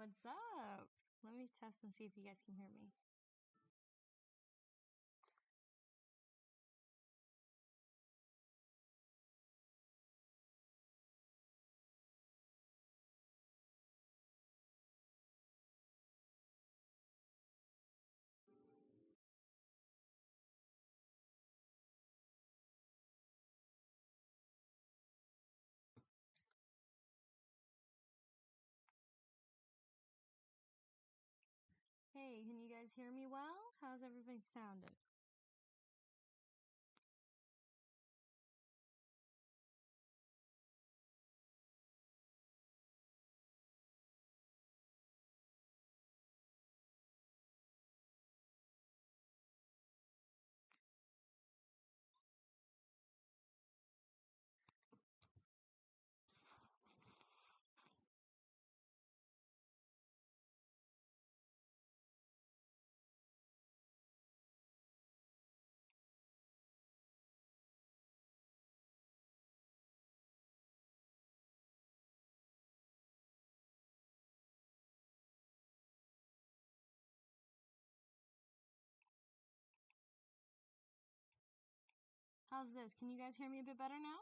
What's up? Let me test and see if you guys can hear me. Hey, can you guys hear me well? How's everything sounding? How's this? Can you guys hear me a bit better now?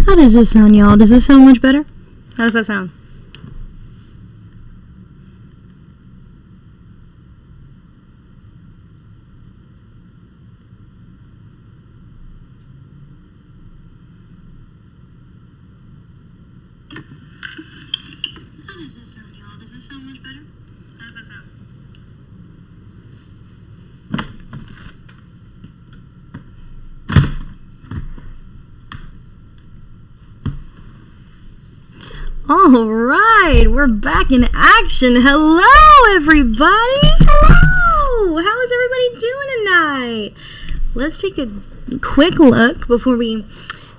How does this sound, y'all? Does this sound much better? How does that sound? How does this sound, y'all? Does this sound much better? How does that sound? All right, we're back in action. Hello, everybody. Hello. How is everybody doing tonight? Let's take a quick look before we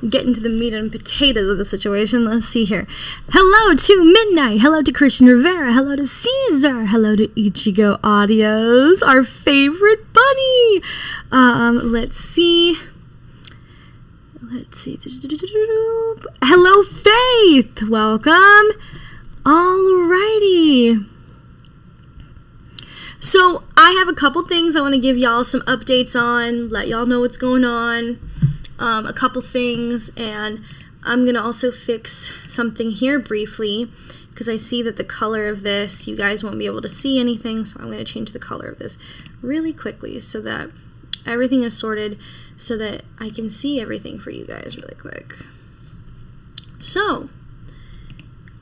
get into the meat and potatoes of the situation. Let's see here. Hello to Midnight. Hello to Christian Rivera. Hello to Caesar. Hello to Ichigo Audios, our favorite bunny. Let's see. Hello, Faith. Welcome. Alrighty. So I have a couple things I want to give y'all some updates on, let y'all know what's going on, a couple things, and I'm going to also fix something here briefly because I see that the color of this, you guys won't be able to see anything, so I'm going to change the color of this really quickly so that everything is sorted so that I can see everything for you guys really quick. So,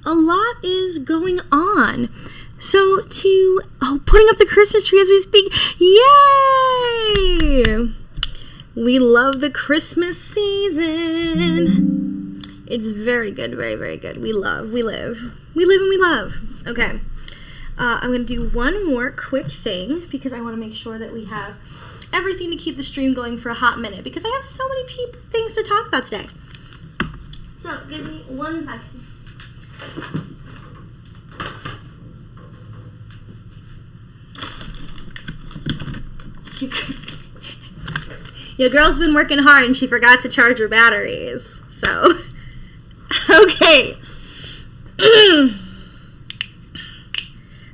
a lot is going on. So, putting up the Christmas tree as we speak. Yay! We love the Christmas season. It's very good, very, very good. We live. We live and we love. Okay. I'm going to do one more quick thing because I want to make sure that we have everything to keep the stream going for a hot minute because I have so many things to talk about today. So, give me 1 second. Your girl's been working hard and she forgot to charge her batteries. So, okay. I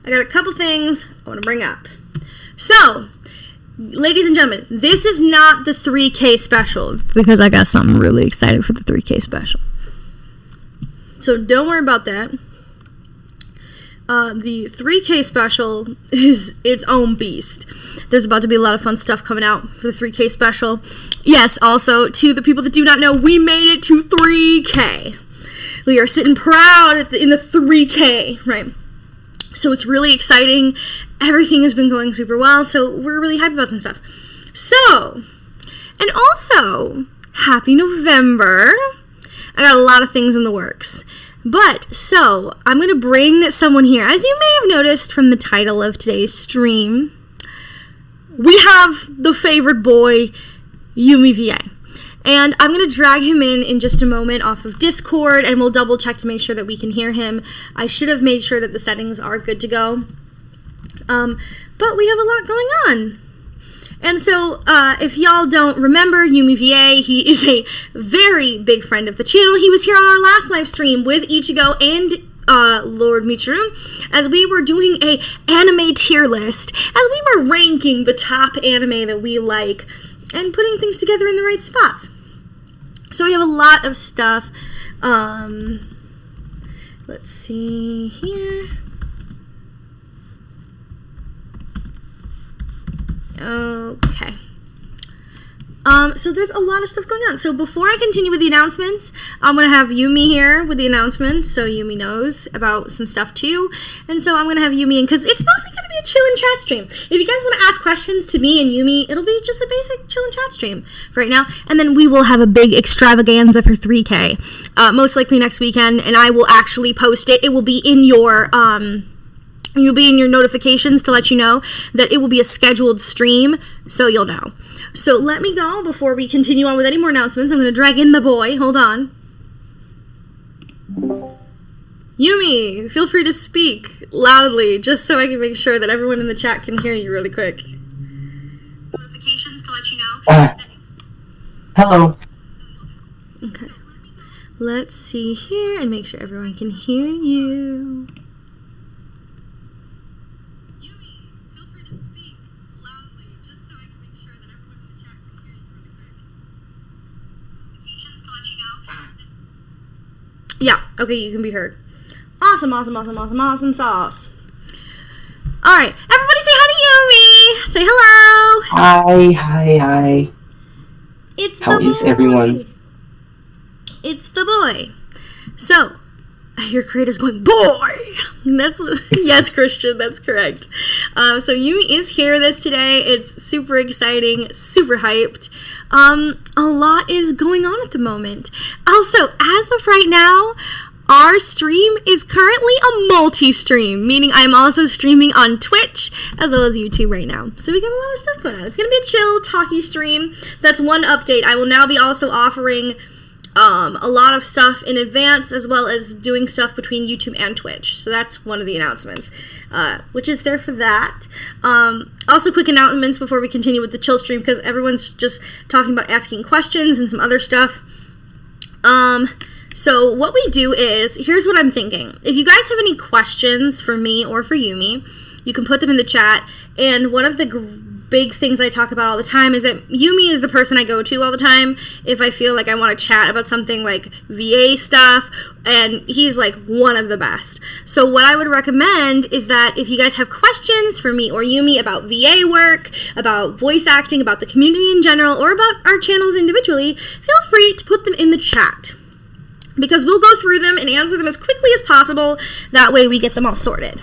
got a couple things I want to bring up. So, ladies and gentlemen, this is not the 3K special because I got something really exciting for the 3K special. So don't worry about that. The 3K special is its own beast. There's about to be a lot of fun stuff coming out for the 3K special. Yes, also, to the people that do not know, we made it to 3K. We are sitting proud in the 3K, right? So it's really exciting. Everything has been going super well, so we're really happy about some stuff. So, and also, happy November. I got a lot of things in the works. But, so, I'm going to bring someone here. As you may have noticed from the title of today's stream, we have the favorite boy, Yumi VA. And I'm going to drag him in just a moment off of Discord, and we'll double check to make sure that we can hear him. I should have made sure that the settings are good to go. But we have a lot going on. And so, if y'all don't remember, Yumi VA, he is a very big friend of the channel. He was here on our last live stream with Ichigo and Lord Michiru as we were doing a anime tier list, as we were ranking the top anime that we like and putting things together in the right spots. So we have a lot of stuff. Let's see here. Okay. So there's a lot of stuff going on. So before I continue with the announcements, I'm going to have Yumi here with the announcements so Yumi knows about some stuff too. And so I'm going to have Yumi in because it's mostly going to be a chill and chat stream. If you guys want to ask questions to me and Yumi, it'll be just a basic chill and chat stream for right now. And then we will have a big extravaganza for 3K, most likely next weekend. And I will actually post it. It will be in your, you'll be in your notifications to let you know that it will be a scheduled stream, so you'll know. So let me go before we continue on with any more announcements. I'm going to drag in the boy. Hold on. Yumi, feel free to speak loudly, just so I can make sure that everyone in the chat can hear you really quick. Notifications to let you know. Hello. Okay. Let's see here and make sure everyone can hear you. Yeah, okay, you can be heard. Awesome, awesome, awesome, awesome, awesome sauce. Alright, everybody say hi to Yumi! Say hello! Hi. It's How the boy. is everyone? It's the boy. So, I hear creators going, boy! That's, yes, Christian, that's correct. So Yumi is here with us today. It's super exciting, super hyped. A lot is going on at the moment. Also, as of right now, our stream is currently a multi-stream, meaning I'm also streaming on Twitch as well as YouTube right now. So we got a lot of stuff going on. It's going to be a chill, talky stream. That's one update. I will now be also offering a lot of stuff in advance as well as doing stuff between YouTube and Twitch. So that's one of the announcements, which is there for that. Also, quick announcements before we continue with the chill stream because everyone's just talking about asking questions and some other stuff. So what we do is, here's what I'm thinking. If you guys have any questions for me or for Yumi, you can put them in the chat. And one of the big things I talk about all the time is that Yumi is the person I go to all the time if I feel like I want to chat about something like VA stuff, and he's like one of the best. So what I would recommend is that if you guys have questions for me or Yumi about VA work, about voice acting, about the community in general, or about our channels individually, feel free to put them in the chat, because we'll go through them and answer them as quickly as possible. That way we get them all sorted.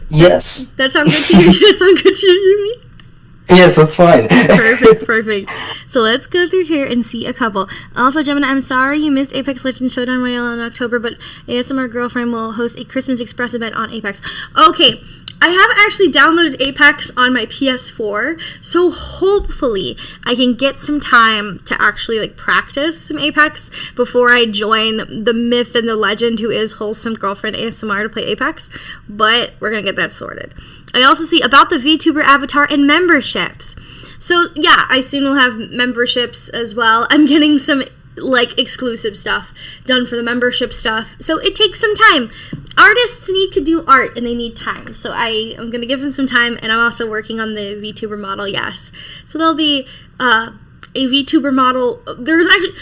Yes. That sound good to you? That sound good to you, Yumi? Yes, that's fine. Perfect. So let's go through here and see a couple. Also, Gemini, I'm sorry you missed Apex Legends Showdown Royale in October, but ASMR Girlfriend will host a Christmas Express event on Apex. Okay, I have actually downloaded Apex on my PS4, so hopefully I can get some time to actually like practice some Apex before I join the myth and the legend who is Wholesome Girlfriend ASMR to play Apex, but we're gonna get that sorted. I also see about the VTuber avatar and memberships. So yeah, I soon will have memberships as well. I'm getting some like exclusive stuff done for the membership stuff. So it takes some time. Artists need to do art and they need time. So I am going to give them some time, and I'm also working on the VTuber model, yes. So there'll be a VTuber model. There's actually,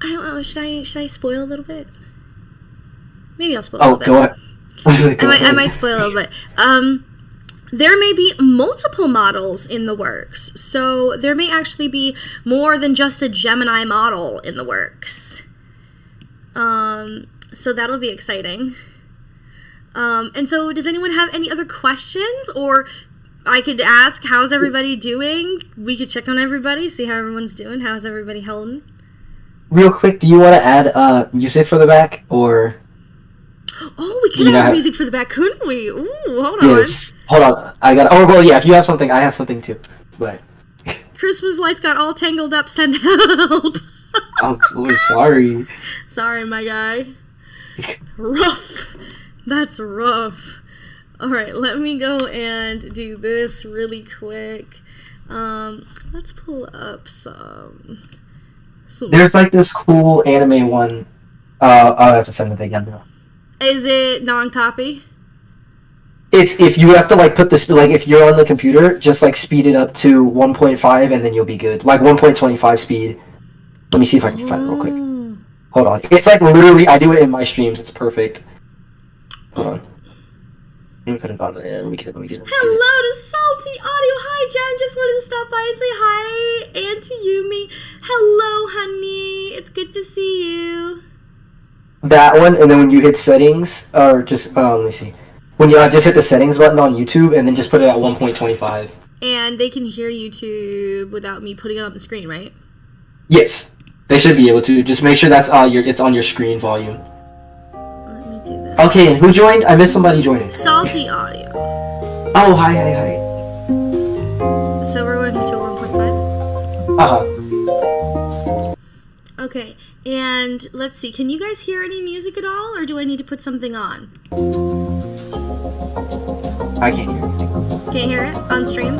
I don't know, should I spoil a little bit? Maybe I'll spoil a little bit. Go ahead. I might spoil a little bit. There may be multiple models in the works, so there may actually be more than just a Gemini model in the works. So that'll be exciting. And so does anyone have any other questions? Or I could ask, how's everybody doing? We could check on everybody, see how everyone's doing. How's everybody holding? Real quick, do you want to add music for the back, or... Oh, we could have music for the back, couldn't we? Ooh, hold on. Yes. Hold on. I got. Oh well, yeah. If you have something, I have something too. But Christmas lights got all tangled up. Send help. I'm so sorry. Sorry, my guy. Rough. That's rough. All right, let me go and do this really quick. Let's pull up some. There's like this cool anime one. I'll have to send it again though. Is it non-copy? It's if you have to like put this like if you're on the computer, just like speed it up to 1.5 and then you'll be good. Like 1.25 speed. Let me see if I can find it real quick. Hold on. It's like literally I do it in my streams. It's perfect. Hold on. Let me put it on there. Let me get it. Hello to Salty Audio. Hi, Jen. Just wanted to stop by and say hi. And to Yumi. Hello, honey. It's good to see you. That one, and then when you hit settings, or just, let me see. When you just hit the settings button on YouTube, and then just put it at 1.25. And they can hear YouTube without me putting it on the screen, right? Yes. They should be able to. Just make sure that's it's on your screen volume. Let me do that. Okay, and who joined? I missed somebody joining. Salty Audio. Oh, hi. So we're going to 1.5? Uh-huh. Okay, and let's see. Can you guys hear any music at all, or do I need to put something on? I can't hear anything. Can't hear it on stream?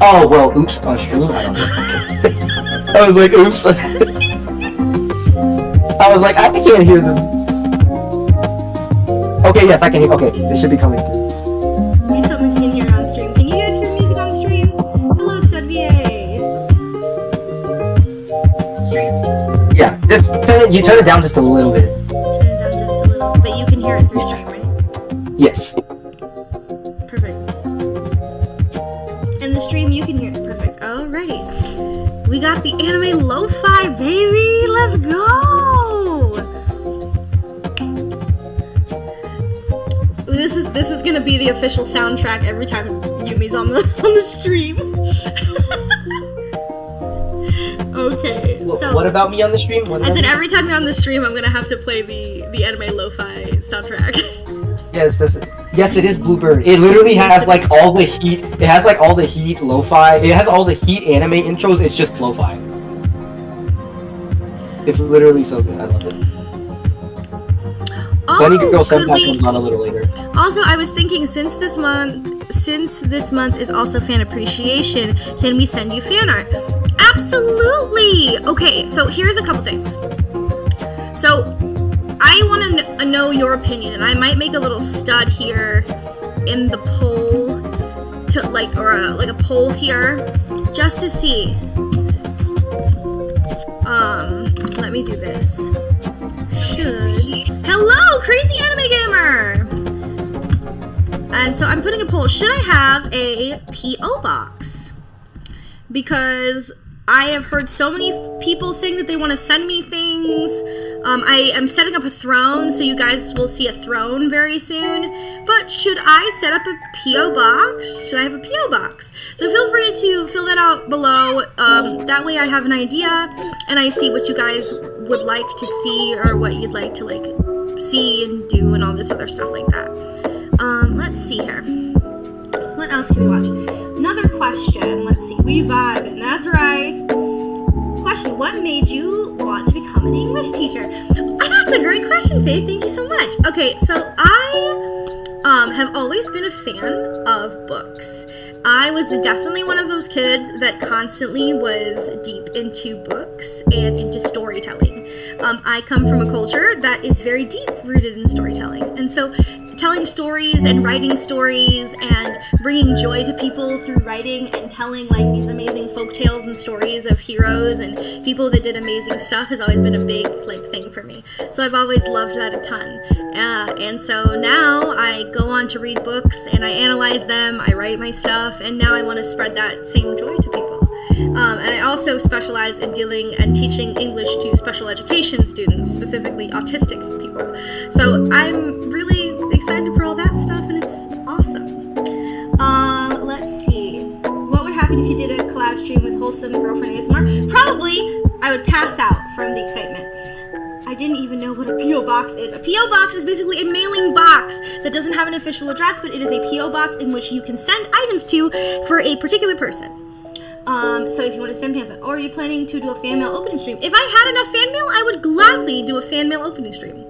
Oh, well, oops, on stream? I don't know. I was like, oops. I was like, I can't hear them. Okay, yes, I can hear. Okay, they should be coming through. You tell me if you can hear it on stream. Can you guys hear music on stream? Hello, StudVA. Yeah, you turn it down just a little bit. Turn it down just a little. But you can hear it through stream, right? Yes. Perfect. In the stream, you can hear it. Perfect. Alrighty. We got the anime lo-fi, baby. Let's go. This is gonna be the official soundtrack every time Yumi's on the stream. Okay, so what about me on the stream? I said every time you're on the stream, I'm gonna have to play the anime lo-fi soundtrack. Yes, it is Bluebird. It literally has like all the heat. It has like all the heat lo-fi. It has all the heat anime intros. It's just lo-fi. It's literally so good. I love it. Bunny Girl Senpai comes on a little later. Also, I was thinking since this month is also fan appreciation, can we send you fan art? Absolutely! Okay, so here's a couple things. So, I want to know your opinion, and I might make a little stud here in the poll, like a poll here, just to see. Let me do this. Hello, Crazy Anime Gamer! And so I'm putting a poll. Should I have a P.O. box? Because I have heard so many people saying that they want to send me things. I am setting up a throne, so you guys will see a throne very soon. But should I set up a P.O. box? Should I have a P.O. box? So feel free to fill that out below. That way I have an idea, and I see what you guys would like to see, or what you'd like to, like, see and do, and all this other stuff like that. Let's see here. What else can we watch? Another question. Let's see. We vibing. That's right. Question: what made you want to become an English teacher? That's a great question, Faith. Thank you so much. Okay, so I have always been a fan of books. I was definitely one of those kids that constantly was deep into books and into storytelling. I come from a culture that is very deep rooted in storytelling, and so telling stories and writing stories and bringing joy to people through writing and telling like these amazing folk tales and stories of heroes and people that did amazing stuff has always been a big like thing for me. So I've always loved that a ton. And so now I go on to read books and I analyze them, I write my stuff, and now I want to spread that same joy to people. And I also specialize in dealing and teaching English to special education students, specifically autistic people. So I'm really excited for all that stuff, and it's awesome. Let's see. What would happen if you did a collab stream with Wholesome Girlfriend ASMR? Probably I would pass out from the excitement. I didn't even know what a P.O. box is. A P.O. box is basically a mailing box that doesn't have an official address, but it is a P.O. box in which you can send items to for a particular person. So if you want to send pamphlet, or are you planning to do a fan mail opening stream? If I had enough fan mail, I would gladly do a fan mail opening stream.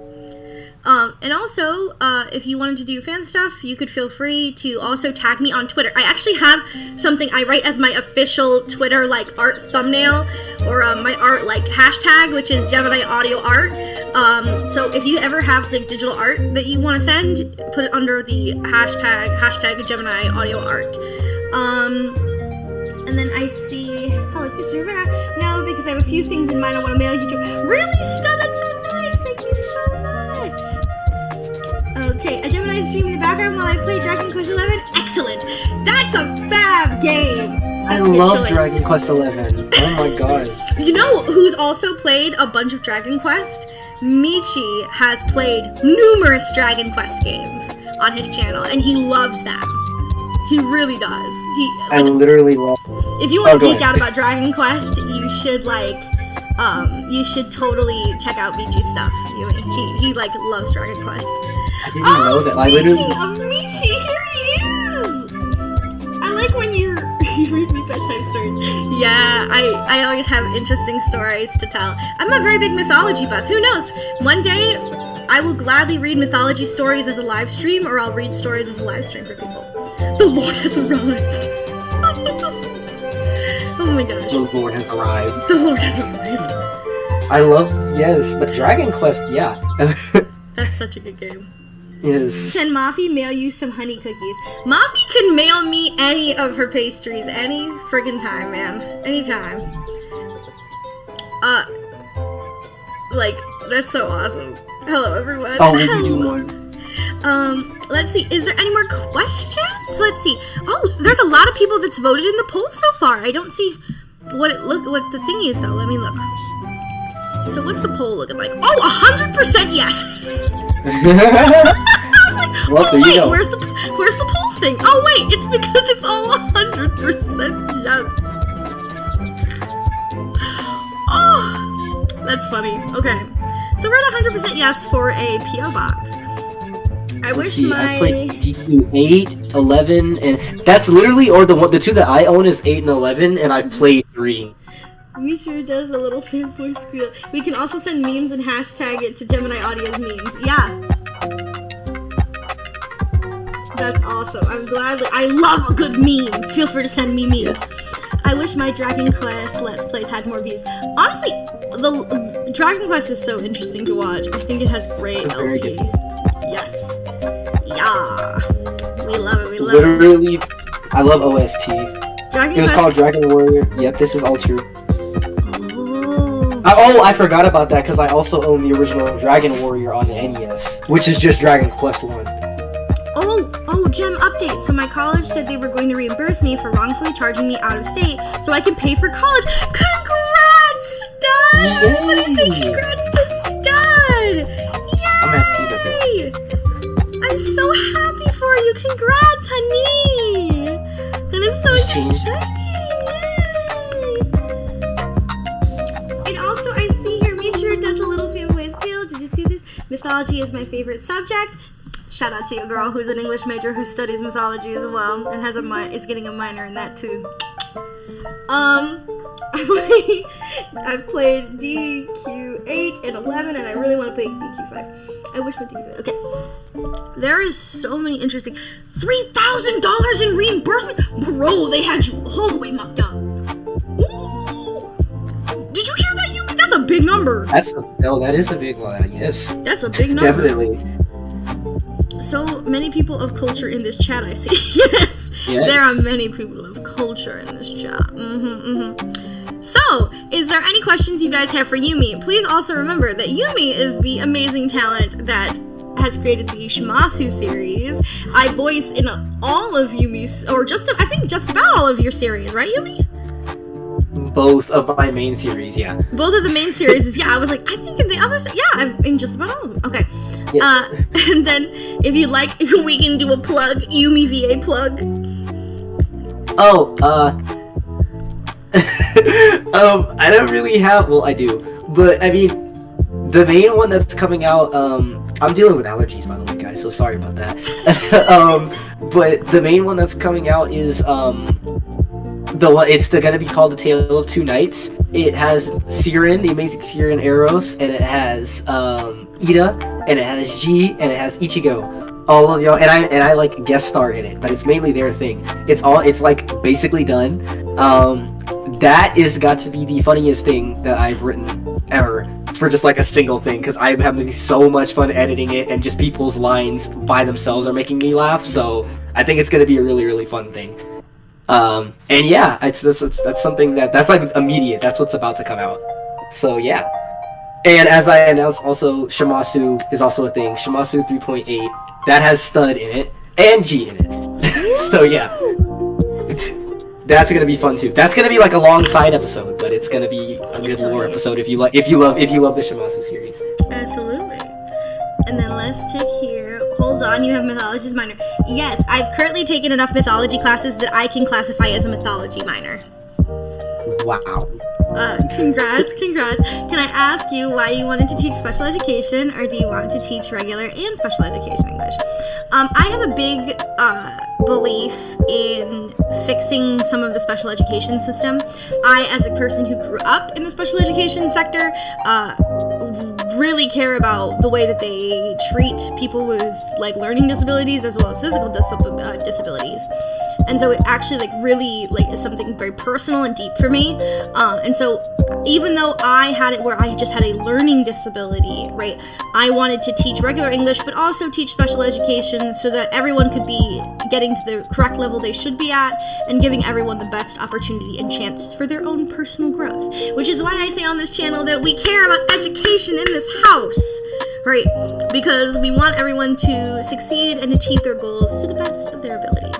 And also, if you wanted to do fan stuff, you could feel free to also tag me on Twitter. I actually have something I write as my official Twitter, like, art thumbnail, or my art, like, hashtag, which is Gemini Audio Art. So if you ever have, like, digital art that you want to send, put it under the hashtag Gemini Audio Art. And then I see, hello, Christopher. No, because I have a few things in mind I want to mail you to. Really, Stella? That's so nice. Thank you so much. Okay, a Gemini stream in the background while I play Dragon Quest XI. Excellent. That's a fab game. That's I love Dragon Quest XI. Oh my god. You know who's also played a bunch of Dragon Quest? Michi has played numerous Dragon Quest games on his channel, and he loves them. He really does. I literally love. If you want to geek out about Dragon Quest, you should you should totally check out Michi's stuff. He like loves Dragon Quest. I didn't know that. I literally. Speaking of Michi, here he is. I like when you read me bedtime stories. Yeah, I always have interesting stories to tell. I'm a very big mythology buff. Who knows? One day I will gladly read mythology stories as a live stream, or I'll read stories as a live stream for people. The Lord has arrived. Oh my gosh. The Lord has arrived. The Lord has arrived. I love, yes, but Dragon Quest, yeah. That's such a good game. Yes. Can Mafi mail you some honey cookies? Mafi can mail me any of her pastries any friggin' time, man. Anytime. Like, that's so awesome. Hello, everyone. Oh, we can do more. Let's see. Is there any more questions? Let's see. Oh, there's a lot of people that's voted in the poll so far. I don't see what the thing is though. Let me look. So what's the poll looking like? Oh, 100% yes. I was like, well, oh wait, where's the poll thing? Oh wait, it's because it's all 100% yes. Oh, that's funny. Okay, so we're at 100% yes for a PO box. I played DQ 8, 11, and that's literally, or the two that I own is 8 and 11, and I've played 3. Michu does a little fanboy squeal. We can also send memes and hashtag it to Gemini Audio's memes. Yeah. That's awesome. I'm glad I love a good meme. Feel free to send me memes. I wish my Dragon Quest Let's Plays had more views. Honestly, the Dragon Quest is so interesting to watch. I think it has great LP. Yes. Yeah. We love it. We love it. Literally, I love OST. Dragon it was Quest. called Dragon Warrior. Yep, this is all true. I forgot about that because I also own the original Dragon Warrior on the NES, which is just Dragon Quest 1. Oh, Gem update. So my college said they were going to reimburse me for wrongfully charging me out of state so I can pay for college. Congrats, Stud! Everybody say congrats to Stud! change. And also, I see here, make sure it does a little fanboy spiel. Did you see this? Mythology is my favorite subject. Shout out to you, girl, who's an English major who studies mythology as well and is getting a minor in that too. I've played DQ8 and 11, and I really want to play DQ5. I wish my DQ5. Okay. There is so many interesting. $3,000 in reimbursement? Bro, they had you all the way mucked up. Ooh. Did you hear that, Yumi? That's a big number. That is a big one, yes. That's a big number. Definitely. So many people of culture in this chat, I see. Yes. There are many people of culture in this chat. So, is there any questions you guys have for Yumi? Please also remember that Yumi is the amazing talent that has created the Shimasu series. I voice in all of Yumi's, or I think just about all of your series, right, Yumi? Both of my main series, yeah. Both of the main series, yeah. I was like, I think in the others, yeah, I'm in just about all of them. Okay. Yes. And then, if you'd like, we can do a plug, Yumi VA plug. Oh, I don't really have, well, I do, but, I mean, the main one that's coming out, I'm dealing with allergies, by the way, guys, so sorry about that. But the main one that's coming out is, it's gonna be called The Tale of Two Nights. It has Siren, the amazing Siren Eros, and it has, Ida, and it has G, and it has Ichigo. All of y'all, and I like guest star in it, but it's mainly their thing. It's like basically done. That is got to be the funniest thing that I've written ever for just like a single thing, because I'm having so much fun editing it, and just people's lines by themselves are making me laugh. So I think it's gonna be a really, really fun thing. And yeah, that's something that's like immediate. That's what's about to come out. So yeah. And as I announced, also Shimasu is also a thing. Shimasu 3.8 that has Stud in it and G in it. So yeah, that's gonna be fun too. That's gonna be like a long side episode, but it's gonna be a good lore episode if you love the Shimasu series. Absolutely. And then let's take here. Hold on, you have mythology's minor. Yes, I've currently taken enough mythology classes that I can classify as a mythology minor. Wow. Congrats. Can I ask you why you wanted to teach special education, or do you want to teach regular and special education English? I have a big belief in fixing some of the special education system. I, as a person who grew up in the special education sector, really care about the way that they treat people with like learning disabilities as well as physical disabilities. And so it actually like really like is something very personal and deep for me. And so even though I had it where I just had a learning disability, right, I wanted to teach regular English but also teach special education so that everyone could be getting to the correct level they should be at and giving everyone the best opportunity and chance for their own personal growth. Which is why I say on this channel that we care about education in this house, right? Because we want everyone to succeed and achieve their goals to the best of their ability.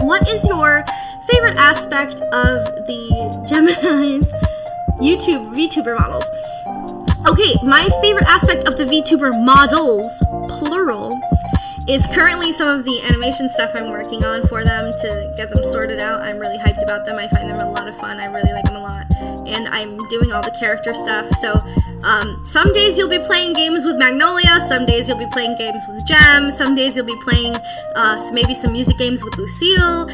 What is your favorite aspect of the Gemini's VTuber models? Okay, my favorite aspect of the VTuber models, plural, is currently some of the animation stuff I'm working on for them to get them sorted out. I'm really hyped about them. I find them a lot of fun. I really like them a lot. And I'm doing all the character stuff. So some days you'll be playing games with Magnolia, some days you'll be playing games with Gem, some days you'll be playing maybe some music games with Lucille,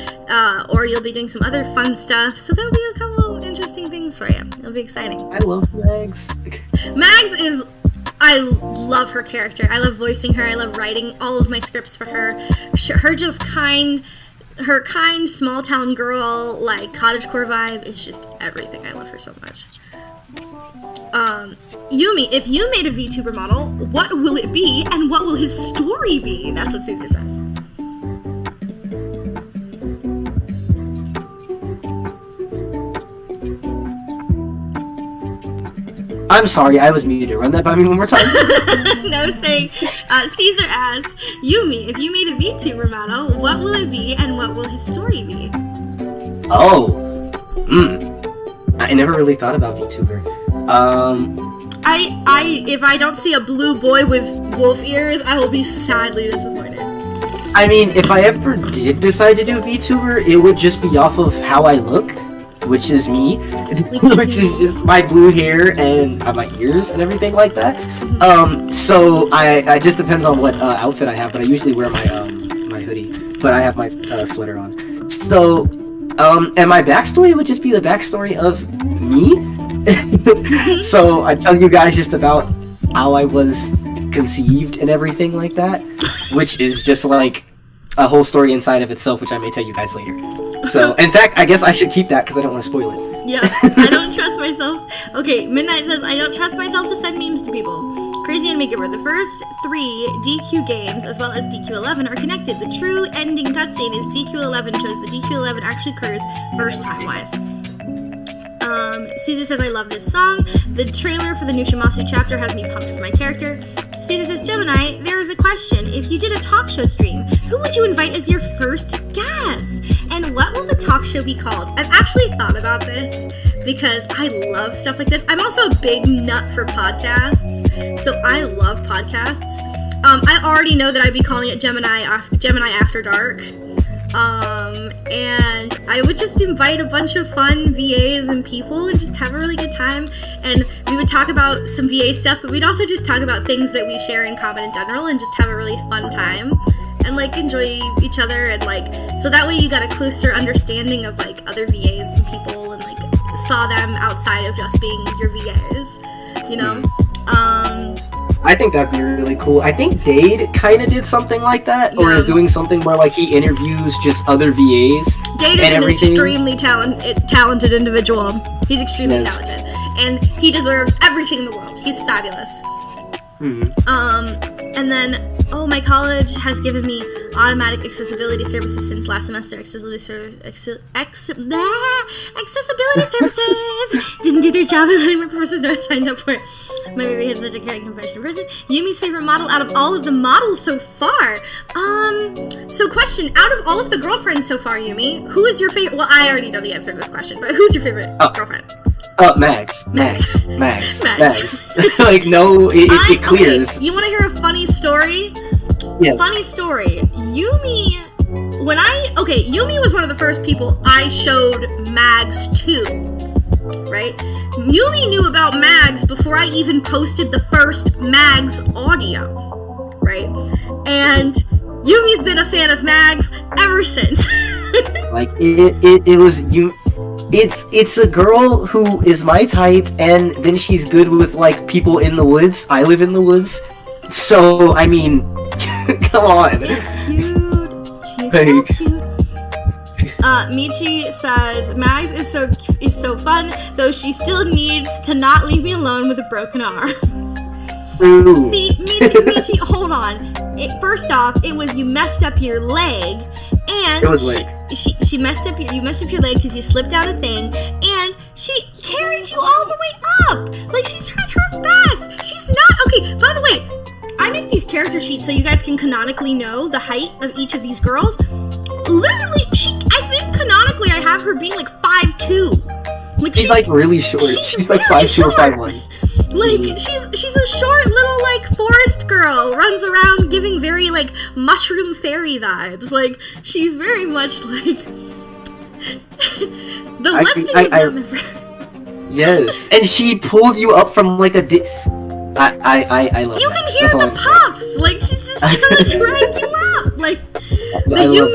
or you'll be doing some other fun stuff. So there'll be a couple interesting things for you. It'll be exciting. I love Mags. Mags is... I love her character. I love voicing her. I love writing all of my scripts for her. Her kind small town girl, like cottagecore vibe is just everything. I love her so much. Yumi, if you made a VTuber model, what will it be and what will his story be? That's what Caesar says. I'm sorry, I was muted. Run that by me one more time. No, saying, Caesar asks, Yumi, if you made a VTuber model, what will it be and what will his story be? Oh. I never really thought about VTuber. If I don't see a blue boy with wolf ears, I will be sadly disappointed. I mean, if I ever did decide to do VTuber, it would just be off of how I look, which is me, which is just my blue hair and my ears and everything like that. So I just depends on what outfit I have, but I usually wear my hoodie, but I have my sweater on. So, and my backstory would just be the backstory of me. So I tell you guys just about how I was conceived and everything like that, which is just like a whole story inside of itself, which I may tell you guys later. So, in fact, I guess I should keep that because I don't want to spoil it. Yeah, I don't trust myself. Okay, Midnight says, I don't trust myself to send memes to people. Crazy Anime Giver, the first 3 DQ games, as well as DQ11, are connected. The true ending cutscene is DQ11 shows the DQ11 actually occurs first time-wise. Caesar says, I love this song. The trailer for the new Shimasu chapter has me pumped for my character. Caesar says, Gemini, there is a question. If you did a talk show stream, who would you invite as your first guest? And what will the talk show be called? I've actually thought about this because I love stuff like this. I'm also a big nut for podcasts, so I love podcasts. I already know that I'd be calling it Gemini After Dark. And I would just invite a bunch of fun VAs and people and just have a really good time. And we would talk about some VA stuff, but we'd also just talk about things that we share in common in general and just have a really fun time and like enjoy each other. And like, so that way you got a closer understanding of like other VAs and people and like saw them outside of just being your VAs, you know? I think that'd be really cool. I think Dade kind of did something like that, or Yeah. is doing something where like he interviews just other VAs. Dade is and an everything. extremely talented individual. He's extremely Yes. talented, and he deserves everything in the world. He's fabulous. And then, my college has given me automatic accessibility services since last semester. Accessibility services didn't do their job in letting my professors know I signed up for it. My baby has such a caring, compassionate person. Yumi's favorite model out of all of the models so far. So question, out of all of the girlfriends so far, Yumi, who is your favorite? Well, I already know the answer to this question, but who's your favorite girlfriend? Max. Like, no, it clears. Okay, you want to hear a funny story? Yes. Funny story. Yumi was one of the first people I showed Mags to, right? Yumi knew about Mags before I even posted the first Mags audio, right? And Yumi's been a fan of Mags ever since. Like, it was you. It's a girl who is my type, and then she's good with like people in the woods. I live in the woods, so I mean, come on. It's cute. She's so cute. Michi says Mags is so fun, though she still needs to not leave me alone with a broken arm. Ooh. See, Michi, hold on. First off, it was you messed up your leg, and It was leg. She messed up you messed up your leg because you slipped down a thing, and she carried you all the way up. Like, she's tried her best. She's not okay. By the way, I make these character sheets so you guys can canonically know the height of each of these girls. Literally, I think canonically I have her being like 5'2". Like, She's like really short. She's like very 5'2" or short. 5'1". Like, she's a short little, like, forest girl, runs around giving very, like, mushroom fairy vibes. Like, she's very much, like, the lifting is not meant for... Yes, and she pulled you up from, like, I love You that. can hear the puffs! Like, she's just trying to drag you up! Like, I love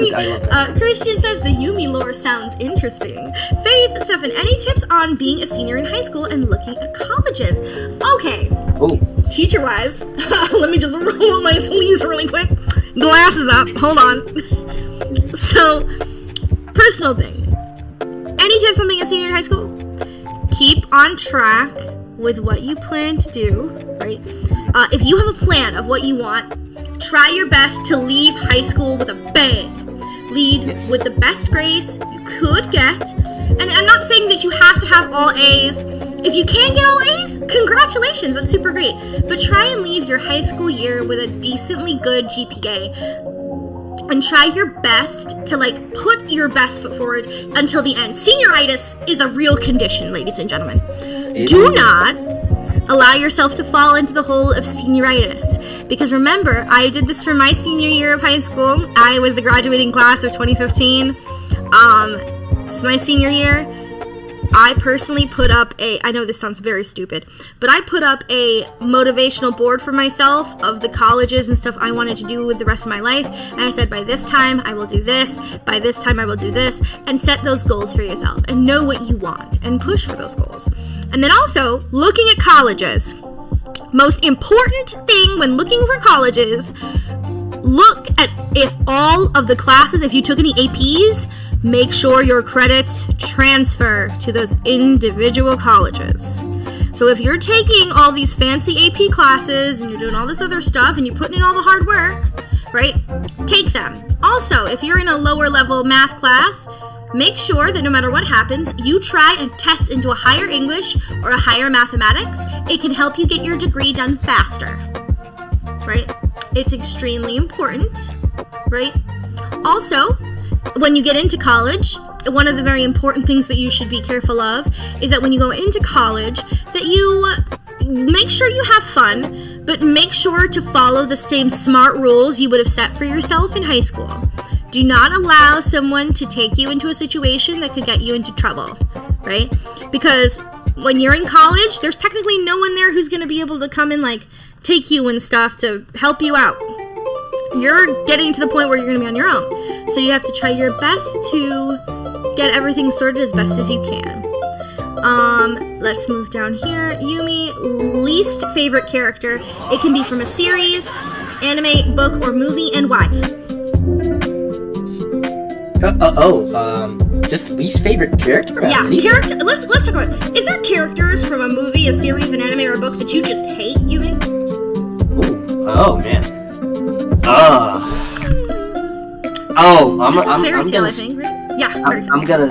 that. Christian says the Yumi lore sounds interesting. Faith, Stefan, any tips on being a senior in high school and looking at colleges? Okay. Oh. Teacher-wise, let me just roll up my sleeves really quick. Glasses up. Hold on. So, personal thing. Any tips on being a senior in high school? Keep on track with what you plan to do, right? If you have a plan of what you want, try your best to leave high school with a bang. Leave with the best grades you could get. And I'm not saying that you have to have all A's. If you can get all A's, congratulations, that's super great. But try and leave your high school year with a decently good GPA. And try your best to, like, put your best foot forward until the end. Senioritis is a real condition, ladies and gentlemen. Do not Allow yourself to fall into the hole of senioritis. Because remember, I did this for my senior year of high school. I was the graduating class of 2015. It's my senior year. I personally put up I know this sounds very stupid, but I put up a motivational board for myself of the colleges and stuff I wanted to do with the rest of my life. And I said, by this time, I will do this. By this time, I will do this. And set those goals for yourself and know what you want and push for those goals. And then also, looking at colleges. Most important thing when looking for colleges, look at if all of the classes, if you took any APs, make sure your credits transfer to those individual colleges. So if you're taking all these fancy AP classes and you're doing all this other stuff and you're putting in all the hard work, right, take them. Also, if you're in a lower level math class, make sure that no matter what happens, you try and test into a higher English or a higher mathematics. It can help you get your degree done faster, right? It's extremely important, right? Also, when you get into college, one of the very important things that you should be careful of is that when you go into college, that you make sure you have fun, but make sure to follow the same smart rules you would have set for yourself in high school. Do not allow someone to take you into a situation that could get you into trouble, right? Because when you're in college, there's technically no one there who's going to be able to come and like take you and stuff to help you out. You're getting to the point where you're going to be on your own. So you have to try your best to get everything sorted as best as you can. Let's move down here. Yumi, least favorite character. It can be from a series, anime, book, or movie, and why? Just least favorite character? Yeah, character. Let's talk about it. Is there characters from a movie, a series, an anime, or a book that you just hate, Yumi? Ooh, oh man. This is fairy tale, I think, right? Yeah, I'm gonna.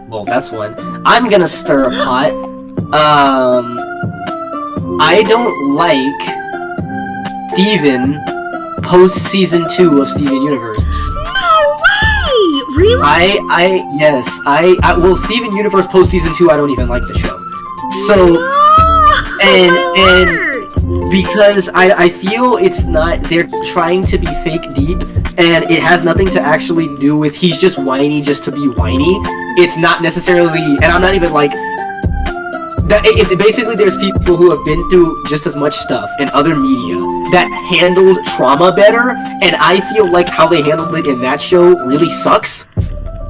Well, that's one. I'm gonna stir a pot. I don't like Steven post season 2 of Steven Universe. No way! Really? Yes. Well, Steven Universe post season 2, I don't even like the show. So, No! and because I feel it's not, they're trying to be fake deep, and it has nothing to actually do with he's just whiny just to be whiny. It's not necessarily, and I'm not even like, basically there's people who have been through just as much stuff in other media that handled trauma better, and I feel like how they handled it in that show really sucks.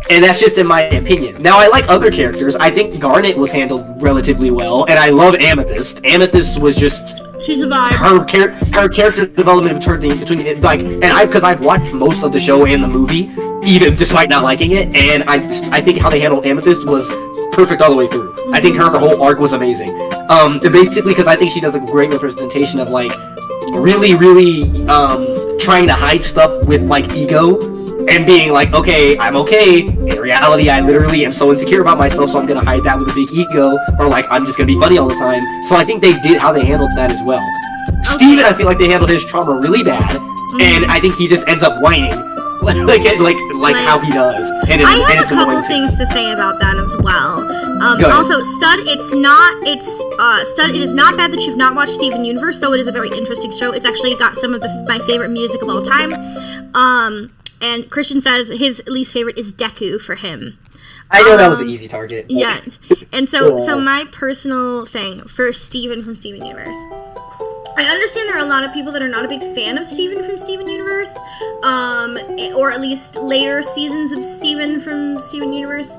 And that's just in my opinion. Now, I like other characters. I think Garnet was handled relatively well, and I love Amethyst. Amethyst was just... She's a vibe. Her character development between like, and because I've watched most of the show and the movie, even despite not liking it, and I think how they handled Amethyst was perfect all the way through. I think her whole arc was amazing. Basically, because I think she does a great representation of like really trying to hide stuff with like ego. And being like, okay, I'm okay. In reality, I literally am so insecure about myself, so I'm gonna hide that with a big ego, or like, I'm just gonna be funny all the time. So I think they did how they handled that as well. Okay. Steven, I feel like they handled his trauma really bad, and I think he just ends up whining, like how he does. And I have a couple things to say about that as well. Also, Stud, it is not bad that you've not watched Steven Universe, though it is a very interesting show. It's actually got some of my favorite music of all time. And Christian says his least favorite is Deku for him. I know that was an easy target. Yeah. And so my personal thing for Steven from Steven Universe. I understand there are a lot of people that are not a big fan of Steven from Steven Universe, or at least later seasons of Steven from Steven Universe.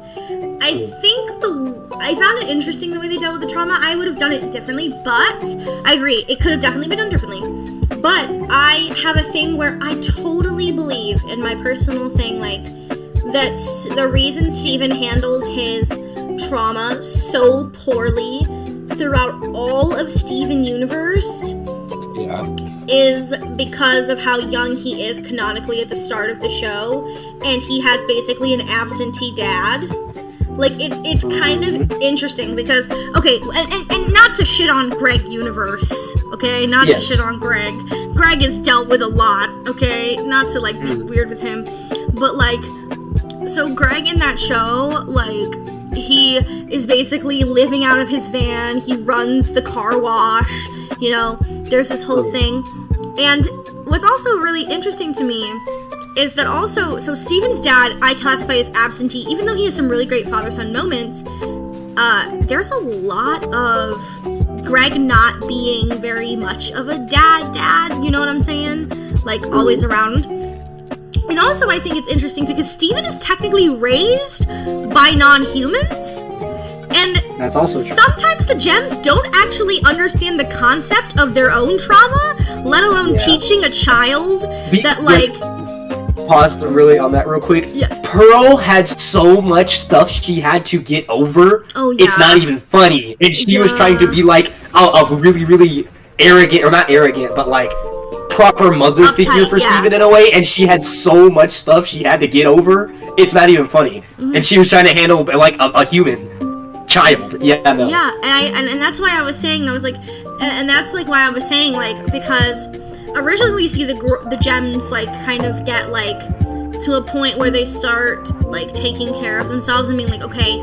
I found it interesting the way they dealt with the trauma. I would have done it differently, but I agree, it could have definitely been done differently. But I have a thing where I totally believe in my personal thing, like, that's the reason Steven handles his trauma so poorly throughout all of Steven Universe is because of how young he is canonically at the start of the show, and he has basically an absentee dad. Like, it's kind of interesting because, okay, and not to shit on Greg Universe, okay? Not to shit on Greg. Greg has dealt with a lot, okay? Not to, like, be weird with him. But, like, so Greg in that show, like, he is basically living out of his van. He runs the car wash. You know, there's this whole thing. And what's also really interesting to me is that also, so Steven's dad, I classify as absentee, even though he has some really great father-son moments. There's a lot of Greg not being very much of a dad, you know what I'm saying? Like, always around. And also, I think it's interesting because Steven is technically raised by non-humans. And that's also true. Sometimes the gems don't actually understand the concept of their own trauma, let alone teaching a child that, like... Pause really on that real quick. Yeah. Pearl had so much stuff she had to get over. Oh, yeah. It's not even funny. And she was trying to be like a really, really arrogant, or not arrogant, but like proper mother figure for Steven in a way. And she had so much stuff she had to get over. It's not even funny. Mm-hmm. And she was trying to handle like a human child. Yeah, no. Yeah, and that's why I was saying, I was like, and that's like why I was saying, like, because originally we see the gems like kind of get like to a point where they start like taking care of themselves and being like, okay,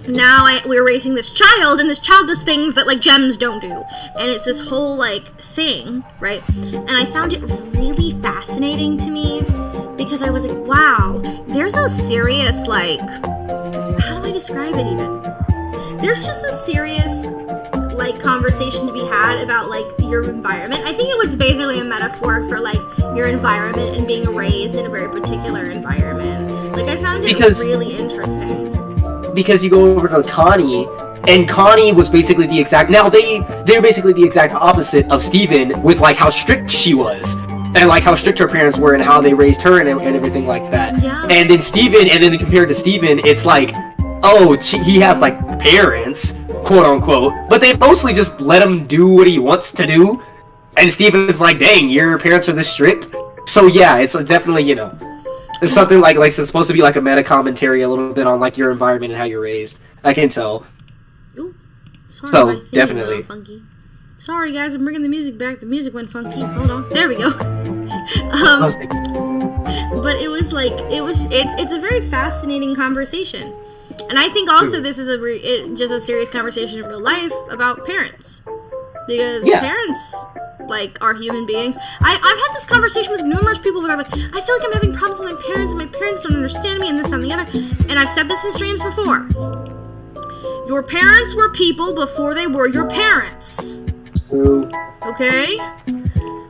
now we're raising this child, and this child does things that like gems don't do, and it's this whole like thing, right? And I found it really fascinating to me because I was like, wow, there's a serious like, how do I describe it even? There's just a serious like conversation to be had about like your environment. I think it was basically a metaphor for like your environment and being raised in a very particular environment. Like I found it really interesting. Because you go over to Connie, and Connie was basically the exact, now they're basically the exact opposite of Steven with like how strict she was. And like how strict her parents were and how they raised her and everything like that. Yeah. And then Steven, and then compared to Steven, it's like, oh, he has like parents, quote unquote, but they mostly just let him do what he wants to do. And Steven's like, dang, your parents are this strict? So yeah, it's definitely, you know, it's something like it's supposed to be like a meta commentary a little bit on like your environment and how you're raised. I can tell. Ooh, sorry, so definitely. Funky. Sorry guys, I'm bringing the music back. The music went funky. Hold on, there we go. But it was like it's a very fascinating conversation, and I think also this is just a serious conversation in real life about parents, because parents like are human beings. I've had this conversation with numerous people where I'm like, I feel like I'm having problems with my parents, and my parents don't understand me, and this, that, and the other. And I've said this in streams before. Your parents were people before they were your parents. Okay?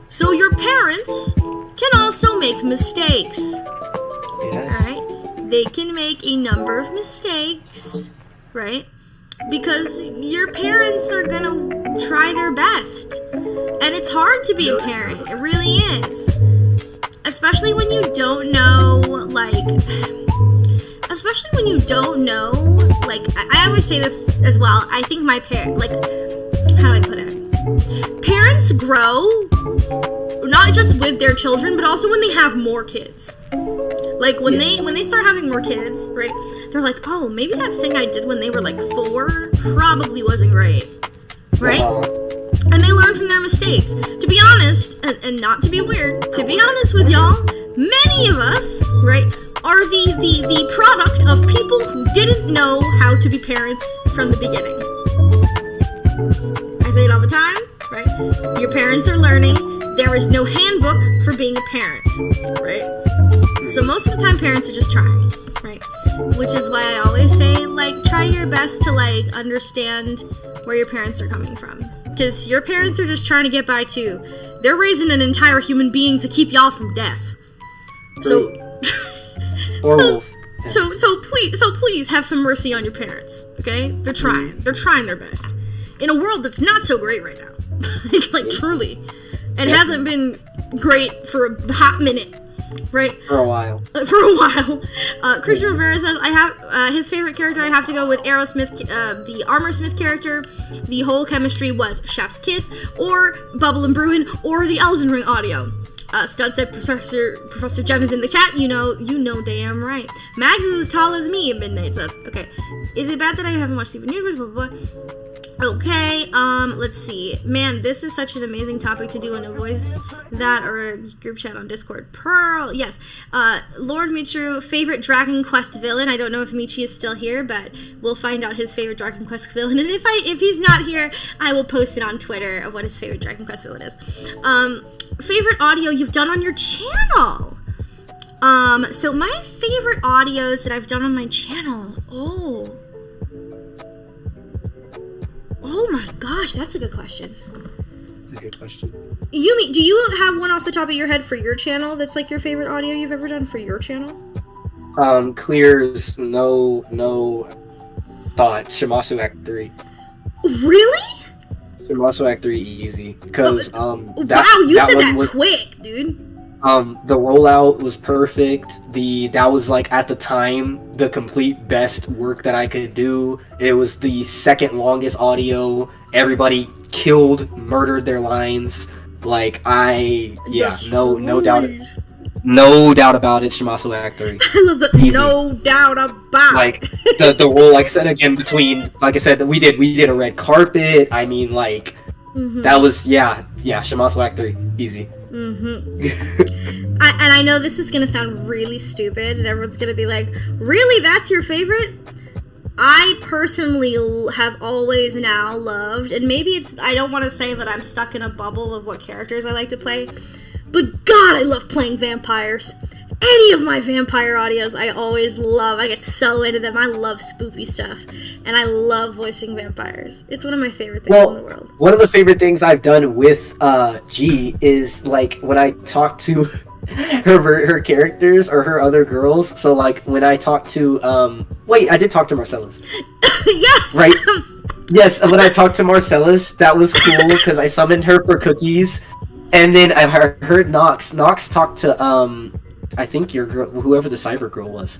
So your parents can also make mistakes. Yes. Alright? They can make a number of mistakes, right? Because your parents are gonna try their best. And it's hard to be a parent. It really is. Especially when you don't know, I always say this as well. I think my parents, like, how do I put it? Parents grow, not just with their children, but also when they have more kids. Like, when they start having more kids, right, they're like, oh, maybe that thing I did when they were, like, 4 probably wasn't right, right? And they learn from their mistakes. To be honest, and not to be weird, to be honest with y'all, many of us, right, are the product of people who didn't know how to be parents from the beginning. I say it all the time, right? Your parents are learning. There is no handbook for being a parent, right? So most of the time, parents are just trying, right? Which is why I always say, like, try your best to, like, understand where your parents are coming from. Because your parents are just trying to get by, too. They're raising an entire human being to keep y'all from death. So... So please have some mercy on your parents, okay? They're trying their best in a world that's not so great right now. Like truly, it hasn't been great for a hot minute, right? For a while. Christian Rivera says I have his favorite character. I have to go with Aerosmith, the Armor Smith character. The whole chemistry was Chef's Kiss, or Bubble and Bruin, or the Elden Ring audio. Stud said Professor Jem is in the chat. You know damn right. Max is as tall as me, Midnight says. Okay. Is it bad that I haven't watched Steven Universe? Blah, blah, blah. Okay, let's see. Man, this is such an amazing topic to do in a voice that or a group chat on Discord. Pearl, yes. Lord Michiru, favorite Dragon Quest villain. I don't know if Michi is still here, but we'll find out his favorite Dragon Quest villain. And if he's not here, I will post it on Twitter of what his favorite Dragon Quest villain is. Favorite audio you've done on your channel. So my favorite audios that I've done on my channel. Oh my gosh, that's a good question. That's a good question. Yumi, do you have one off the top of your head for your channel that's like your favorite audio you've ever done for your channel? Clears no thought. Shimasu Act 3. Really? Shimasu Act 3 easy. Because wow, you said that quick, dude. The rollout was perfect. That was like at the time the complete best work that I could do. It was the second longest audio. Everybody murdered their lines. Like no doubt about it. Shamasu Act 3. I love that. No doubt about. Like the roll, like I said again, between like I said, we did a red carpet. I mean, like that was Shamasu Act 3 easy. And I know this is gonna sound really stupid, and everyone's gonna be like, "Really, that's your favorite?" I personally have always now loved, and maybe I don't want to say that I'm stuck in a bubble of what characters I like to play, but God, I love playing vampires. Any of my vampire audios, I always love. I get so into them. I love spoopy stuff, and I love voicing vampires. It's one of my favorite things in the world. One of the favorite things I've done with G is like when I talk to her characters or her other girls. So like when I talk to I did talk to Marcellus. Yes. Right. Yes. When I talked to Marcellus, that was cool because I summoned her for cookies, and then I heard Nox. Nox talked to I think your girl, whoever the cyber girl was.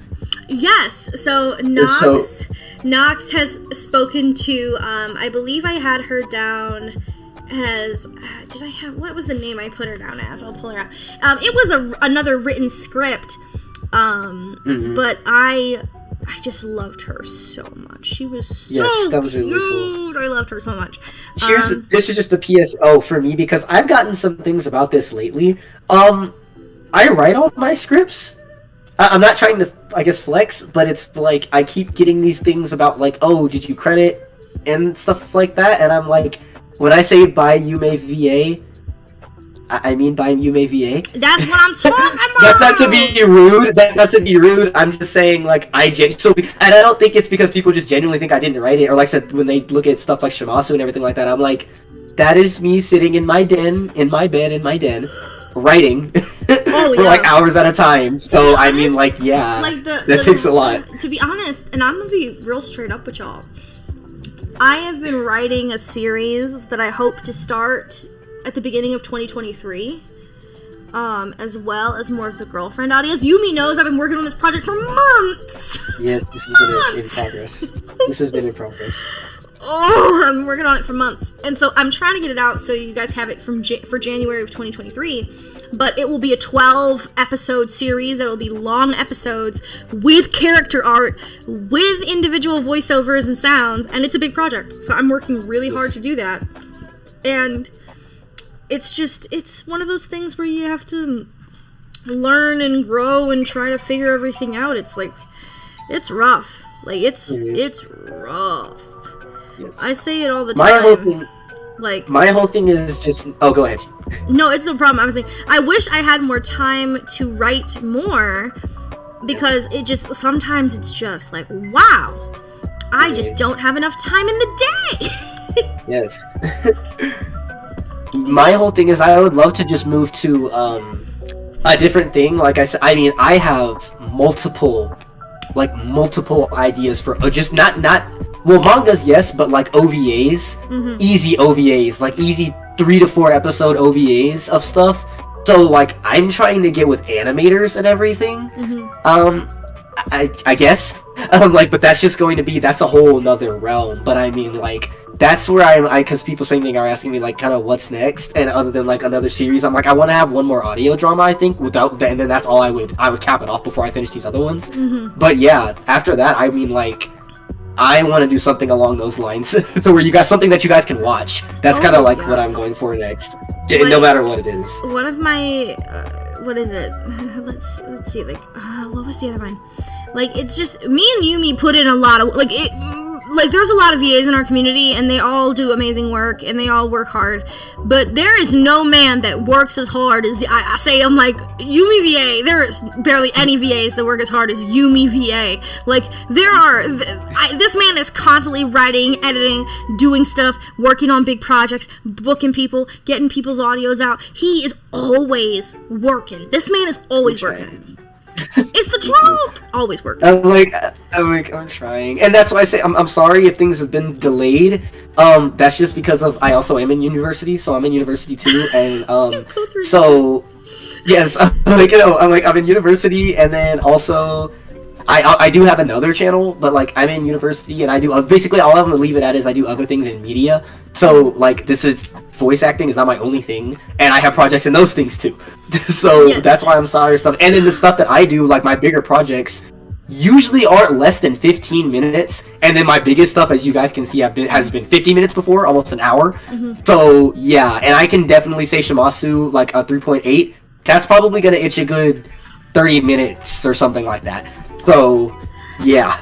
Yes, so Nox has spoken to, I believe I had her down as, what was the name I put her down as? I'll pull her out. It was another written script, but I just loved her so much. She was so that was cute. Really cool. I loved her so much. This is just a PSO for me because I've gotten some things about this lately. I write all my scripts. I'm not trying to, I guess, flex, but it's like I keep getting these things about like, oh, did you credit and stuff like that, and I'm like, when I say by Yume VA, I mean by Yume VA. That's what I'm talking about. That's not to be rude. That's not to be rude. I'm just saying like and I don't think it's because people just genuinely think I didn't write it, or like I said, when they look at stuff like Shimasu and everything like that, I'm like, that is me sitting in my den, in my den. Writing for like hours at a time. So I mean, like, that takes a lot. To be honest, and I'm gonna be real straight up with y'all, I have been writing a series that I hope to start at the beginning of 2023, as well as more of the girlfriend audios. Yumi knows I've been working on this project for months. Yes, this has been in progress. This has been in progress. Oh, I've been working on it for months. And so I'm trying to get it out so you guys have it for January of 2023. But it will be a 12-episode series that will be long episodes with character art, with individual voiceovers and sounds. And it's a big project. So I'm working really hard to do that. And it's one of those things where you have to learn and grow and try to figure everything out. It's like, it's rough. Like, it's rough. Yes. I say it all the time. My whole thing is just... Oh, go ahead. No, it's no problem. I was saying, I wish I had more time to write more, because sometimes it's just like, wow, I just don't have enough time in the day. Yes. My whole thing is I would love to just move to a different thing. Like I said, I mean, I have multiple ideas for just not mangas, yes, but like OVAs, easy OVAs, like easy 3 to 4 episode OVAs of stuff. So like I'm trying to get with animators and everything. I guess. But that's just going to be, that's a whole nother realm. But I mean, like, that's where because people are asking me, like, kind of what's next, and other than, like, another series, I'm like, I want to have one more audio drama, I think, and then that's all I would cap it off before I finish these other ones. Mm-hmm. But yeah, after that, I mean, like, I want to do something along those lines, so where you got something that you guys can watch. That's kind of, like, what I'm going for next, no matter what it is. One of my, what is it? Let's see, like, what was the other one? Like, it's just, me and Yumi put in a lot of, there's a lot of VAs in our community, and they all do amazing work, and they all work hard, but there is no man that works as hard as, I say, I'm like, Yumi VA, there is barely any VAs that work as hard as Yumi VA. Like, this man is constantly writing, editing, doing stuff, working on big projects, booking people, getting people's audios out. He is always working. This man is always working. It's the truth. Always working. I'm trying, and that's why I say I'm sorry if things have been delayed. That's just because I also am in university, so I'm in university too, and so yes, I'm in university, and then also I do have another channel, but like I'm in university, and I do basically all I'm gonna leave it at is I do other things in media. So like this is voice acting is not my only thing, and I have projects in those things too. So yes. That's why I'm sorry stuff. And in the stuff that I do, like my bigger projects, usually aren't less than 15 minutes, and then my biggest stuff, as you guys can see, has been 50 minutes before, almost an hour. Mm-hmm. So yeah, and I can definitely say Shimasu like a 3.8. That's probably gonna itch a good 30 minutes or something like that. So yeah.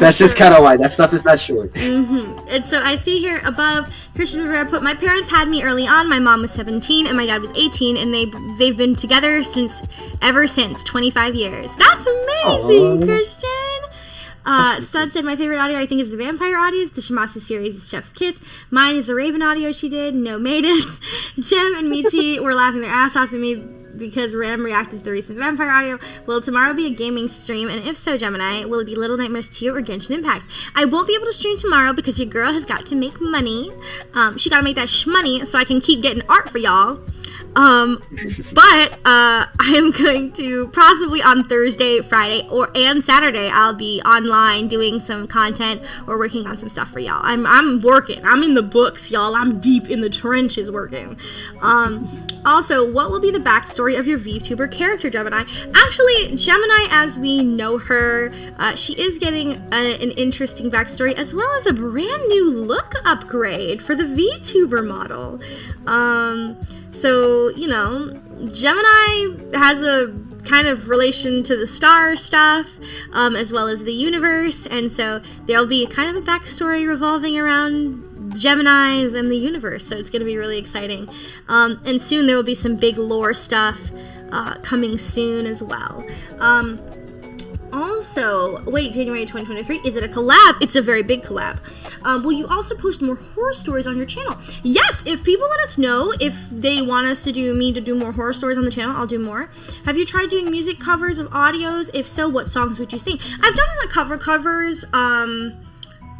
That's just kind of why that stuff is not short. Mm-hmm. And so I see here above, Christian Rivera put, my parents had me early on. My mom was 17 and my dad was 18, and they've been together ever since 25 years. That's amazing, Christian. Stud said, my favorite audio I think is the vampire audios. The Shimasu series is Chef's Kiss. Mine is the Raven audio she did. No maidens. Jim and Michi were laughing their ass off at me because Ram reacted to the recent vampire audio. Will tomorrow be a gaming stream? And if so, Gemini, will it be Little Nightmares 2 or Genshin Impact? I won't be able to stream tomorrow because your girl has got to make money. She got to make that shmoney so I can keep getting art for y'all. But I am going to possibly on Thursday, Friday, and Saturday, I'll be online doing some content or working on some stuff for y'all. I'm working. I'm in the books, y'all. I'm deep in the trenches working. Also, what will be the backstory of your VTuber character, Gemini? Actually, Gemini, as we know her, she is getting an interesting backstory as well as a brand new look upgrade for the VTuber model. So, Gemini has a kind of relation to the star stuff, as well as the universe, and so there'll be kind of a backstory revolving around Geminis and the universe, so it's going to be really exciting. And soon there will be some big lore stuff coming soon as well. Also, wait, January 2023, is it a collab? It's a very big collab. Will you also post more horror stories on your channel? Yes, if people let us know if they want us to do more horror stories on the channel, I'll do more. Have you tried doing music covers of audios? If so, what songs would you sing? I've done like covers.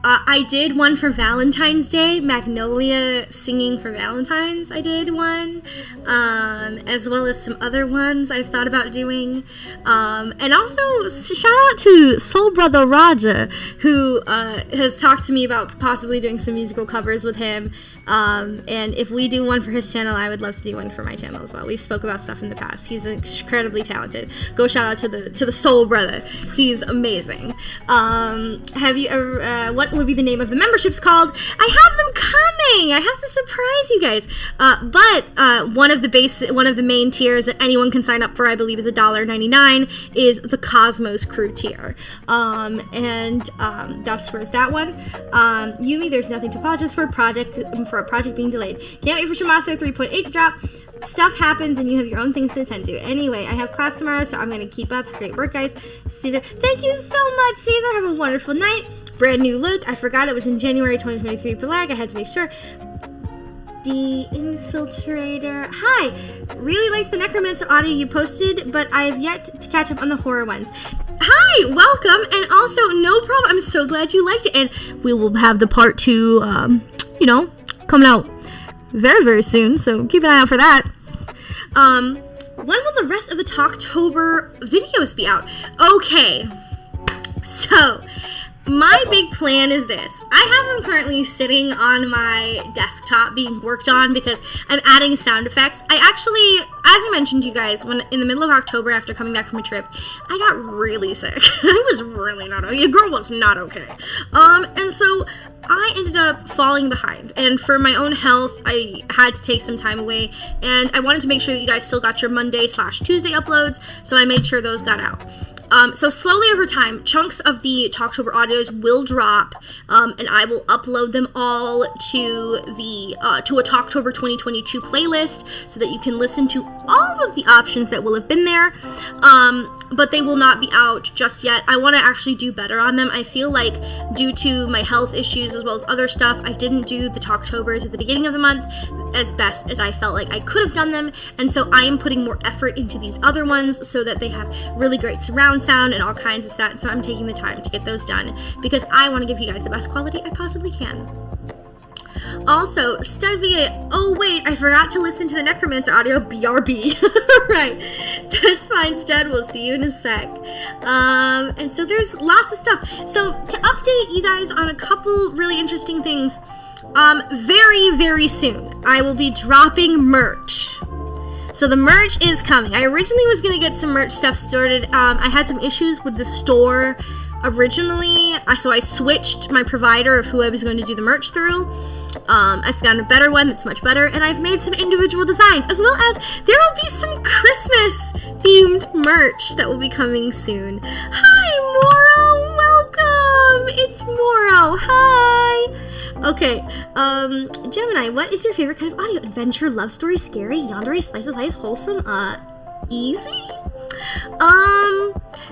I did one for Valentine's Day, Magnolia singing for Valentine's. I did one, as well as some other ones I've thought about doing. And also, shout out to Soul Brother Raja, who has talked to me about possibly doing some musical covers with him. And if we do one for his channel, I would love to do one for my channel as well. We've spoke about stuff in the past. He's incredibly talented. Go shout out to the Soul Brother. He's amazing. Have you ever, what would be the name of the memberships called? I have them coming. I have to surprise you guys. But one of the main tiers that anyone can sign up for, I believe, is $1.99, is the Cosmos Crew tier. That's where's that one. Yumi, there's nothing to apologize for a project being delayed. Can't wait for Shimasu 3.8 to drop. Stuff happens and you have your own things to attend to. Anyway, I have class tomorrow, so I'm going to keep up. Great work, guys. Caesar, thank you so much, Caesar. Have a wonderful night. Brand new look. I forgot it was in January 2023 for lag. I had to make sure. The Infiltrator. Hi. Really liked the Necromancer audio you posted, but I have yet to catch up on the horror ones. Hi, welcome, and also no problem. I'm so glad you liked it, and we will have the part 2, coming out very, very soon, so keep an eye out for that. when will the rest of the Talktober videos be out? Okay, so my big plan is this. I have them currently sitting on my desktop being worked on because I'm adding sound effects. I actually, as I mentioned to you guys, when in the middle of October after coming back from a trip, I got really sick. I was really not okay. Your girl was not okay. And so I ended up falling behind. And for my own health, I had to take some time away. And I wanted to make sure that you guys still got your Monday/Tuesday uploads, so I made sure those got out. So slowly over time, chunks of the Talktober audios will drop, and I will upload them all to the to a Talktober 2022 playlist so that you can listen to all of the options that will have been there. But they will not be out just yet. I want to actually do better on them. I feel like due to my health issues as well as other stuff, I didn't do the Talktobers at the beginning of the month as best as I felt like I could have done them, and so I am putting more effort into these other ones so that they have really great surround sound and all kinds of that. So I'm taking the time to get those done because I want to give you guys the best quality I possibly can. Also, Stud VA, oh wait, I forgot to listen to the Necromancer audio, BRB. Right, that's fine, Stud, we'll see you in a sec. And so there's lots of stuff. So to update you guys on a couple really interesting things, very, very soon, I will be dropping merch. So the merch is coming. I originally was going to get some merch stuff sorted. I had some issues with the store originally, so I switched my provider of who I was going to do the merch through. I found a better one that's much better, and I've made some individual designs, as well as there will be some Christmas themed merch that will be coming soon. Hi, Moro! Welcome! It's Moro! Hi! Okay, Gemini, what is your favorite kind of audio? Adventure, love story, scary, yandere, slice of life, wholesome, easy?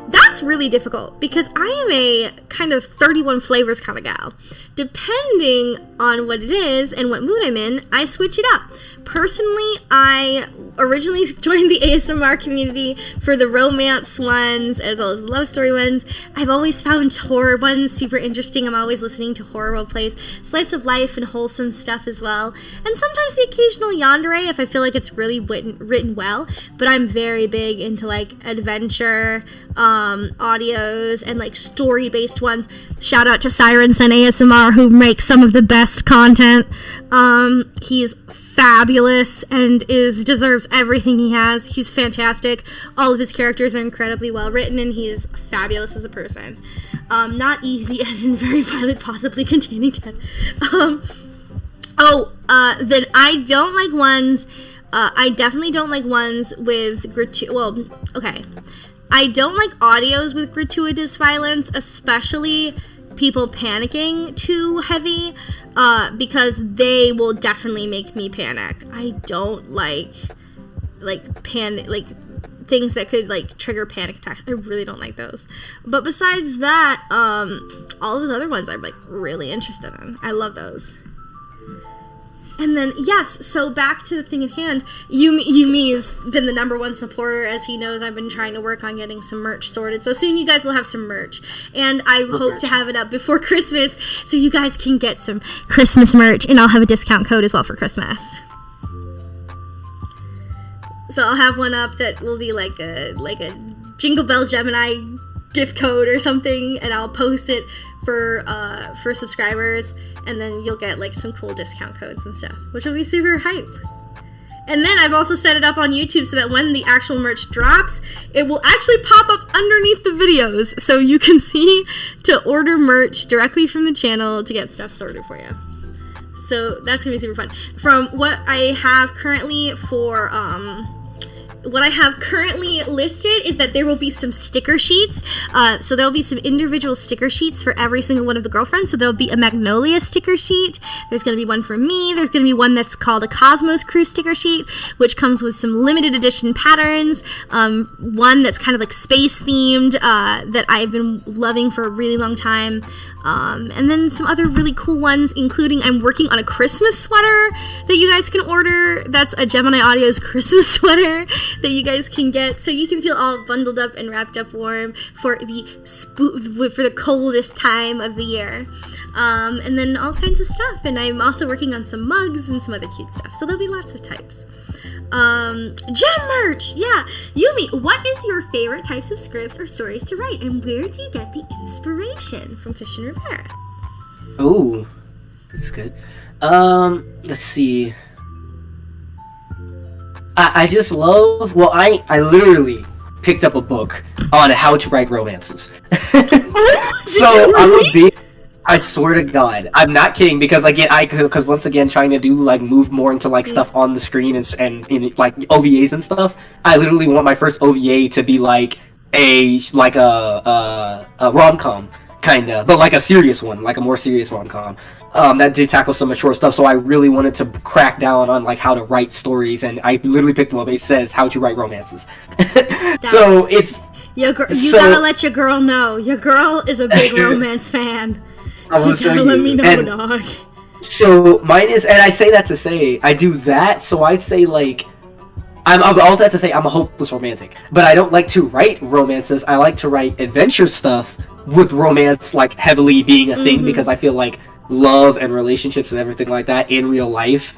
That's really difficult because I am a kind of 31 flavors kind of gal. Depending on what it is and what mood I'm in, I switch it up. Personally, I originally joined the ASMR community for the romance ones as well as the love story ones. I've always found horror ones super interesting. I'm always listening to horror role plays, slice of life and wholesome stuff as well. And sometimes the occasional yandere if I feel like it's really written well. But I'm very big into like adventure audios and like story-based ones. Shout out to Siren Sen ASMR who makes some of the best content. He's fabulous and deserves everything he has. He's fantastic. All of his characters are incredibly well written and he is fabulous as a person. Not easy as in very violent, possibly containing death. Then I don't like ones, I definitely don't like ones with I don't like audios with gratuitous violence, especially people panicking too heavy, because they will definitely make me panic. I don't like things that could like trigger panic attacks. I really don't like those. But besides that, all of those other ones I'm like really interested in. I love those. And then, yes, so back to the thing at hand, Yumi's been the #1 supporter, as he knows I've been trying to work on getting some merch sorted. So soon you guys will have some merch. And I hope to have it up before Christmas so you guys can get some Christmas merch. And I'll have a discount code as well for Christmas. So I'll have one up that will be like a Jingle Bell Gemini gift code or something. And I'll post it for subscribers, and then you'll get like some cool discount codes and stuff, which will be super hype. And then I've also set it up on YouTube so that when the actual merch drops, it will actually pop up underneath the videos, so you can see to order merch directly from the channel to get stuff sorted for you. So that's gonna be super fun. From what I have currently for what I have currently listed is that there will be some sticker sheets. So there'll be some individual sticker sheets for every single one of the girlfriends. So there'll be a Magnolia sticker sheet. There's going to be one for me. There's going to be one that's called a Cosmos Cruise sticker sheet, which comes with some limited edition patterns. One that's kind of like space themed that I've been loving for a really long time. And then some other really cool ones, including I'm working on a Christmas sweater that you guys can order. That's a Gemini Audio's Christmas sweater that you guys can get, so you can feel all bundled up and wrapped up warm for the coldest time of the year. and then all kinds of stuff. And I'm also working on some mugs and some other cute stuff. So there'll be lots of types. Gem merch! Yeah! Yumi, what is your favorite types of scripts or stories to write, and where do you get the inspiration? From Christian Rivera. Oh, that's good. Let's see. I just love, well, I literally picked up a book on how to write romances. So I'm a big, I swear to God, I'm not kidding, because again, because once again, trying to do like move more into like stuff on the screen and in like OVAs and stuff. I literally want my first OVA to be like a rom-com kinda, but like a serious one, like a more serious rom-com. That did tackle some mature stuff, so I really wanted to crack down on like how to write stories, and I literally picked one. It says how to write romances. So it's you gotta let your girl know. Your girl is a big romance fan. I will tell you. Let me know, dog. So mine is, and I say that to say I do that. So I'd say like I'm all that to say I'm a hopeless romantic, but I don't like to write romances. I like to write adventure stuff with romance like heavily being a thing, because I feel like love and relationships and everything like that in real life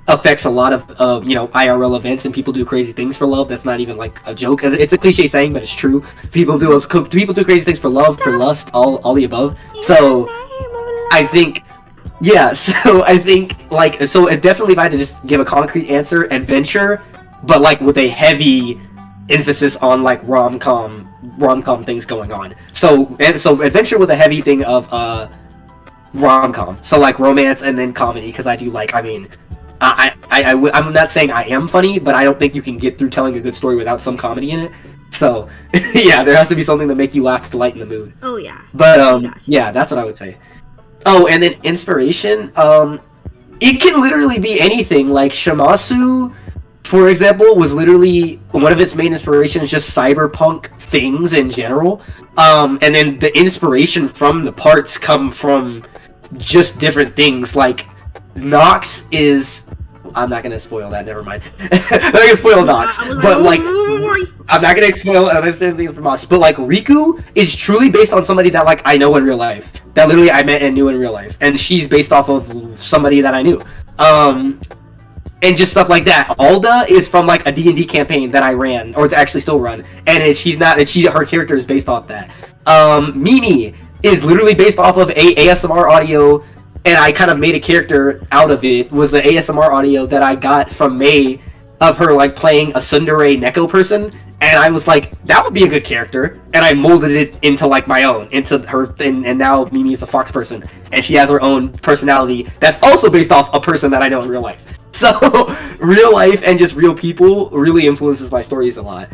affects a lot of IRL events, and people do crazy things for love. That's not even like a joke. It's a cliche saying, but it's true. People do crazy things for love, for lust, all the above. So I think, yeah. So I think like, so it definitely, if I had to just give a concrete answer, adventure, but like with a heavy emphasis on like rom-com things going on. So adventure with a heavy thing of rom-com. So like romance and then comedy, because I do like, I mean, I'm not saying I am funny, but I don't think you can get through telling a good story without some comedy in it. So yeah, there has to be something to make you laugh to lighten the mood. Oh yeah. But yeah, that's what I would say. Oh, and then inspiration, it can literally be anything. Like Shamasu, for example, was literally one of its main inspirations just cyberpunk things in general. And then the inspiration from the parts come from just different things. Like Nox is, I'm not gonna spoil that, never mind. I'm not gonna spoil Nox, but like I'm not gonna spoil anything from Nox, but like Riku is truly based on somebody that like I know in real life, that literally I met and knew in real life, and she's based off of somebody that I knew. And just stuff like that. Alda is from like a D&D campaign that I ran, or to actually still run, and her character is based off that. Mimi is literally based off of a ASMR audio, and I kind of made a character out of it. Was the ASMR audio that I got from May of her like playing a tsundere Neko person, and I was like, that would be a good character, and I molded it into like my own, into her, and now Mimi is a fox person, and she has her own personality that's also based off a person that I know in real life. So real life and just real people really influences my stories a lot.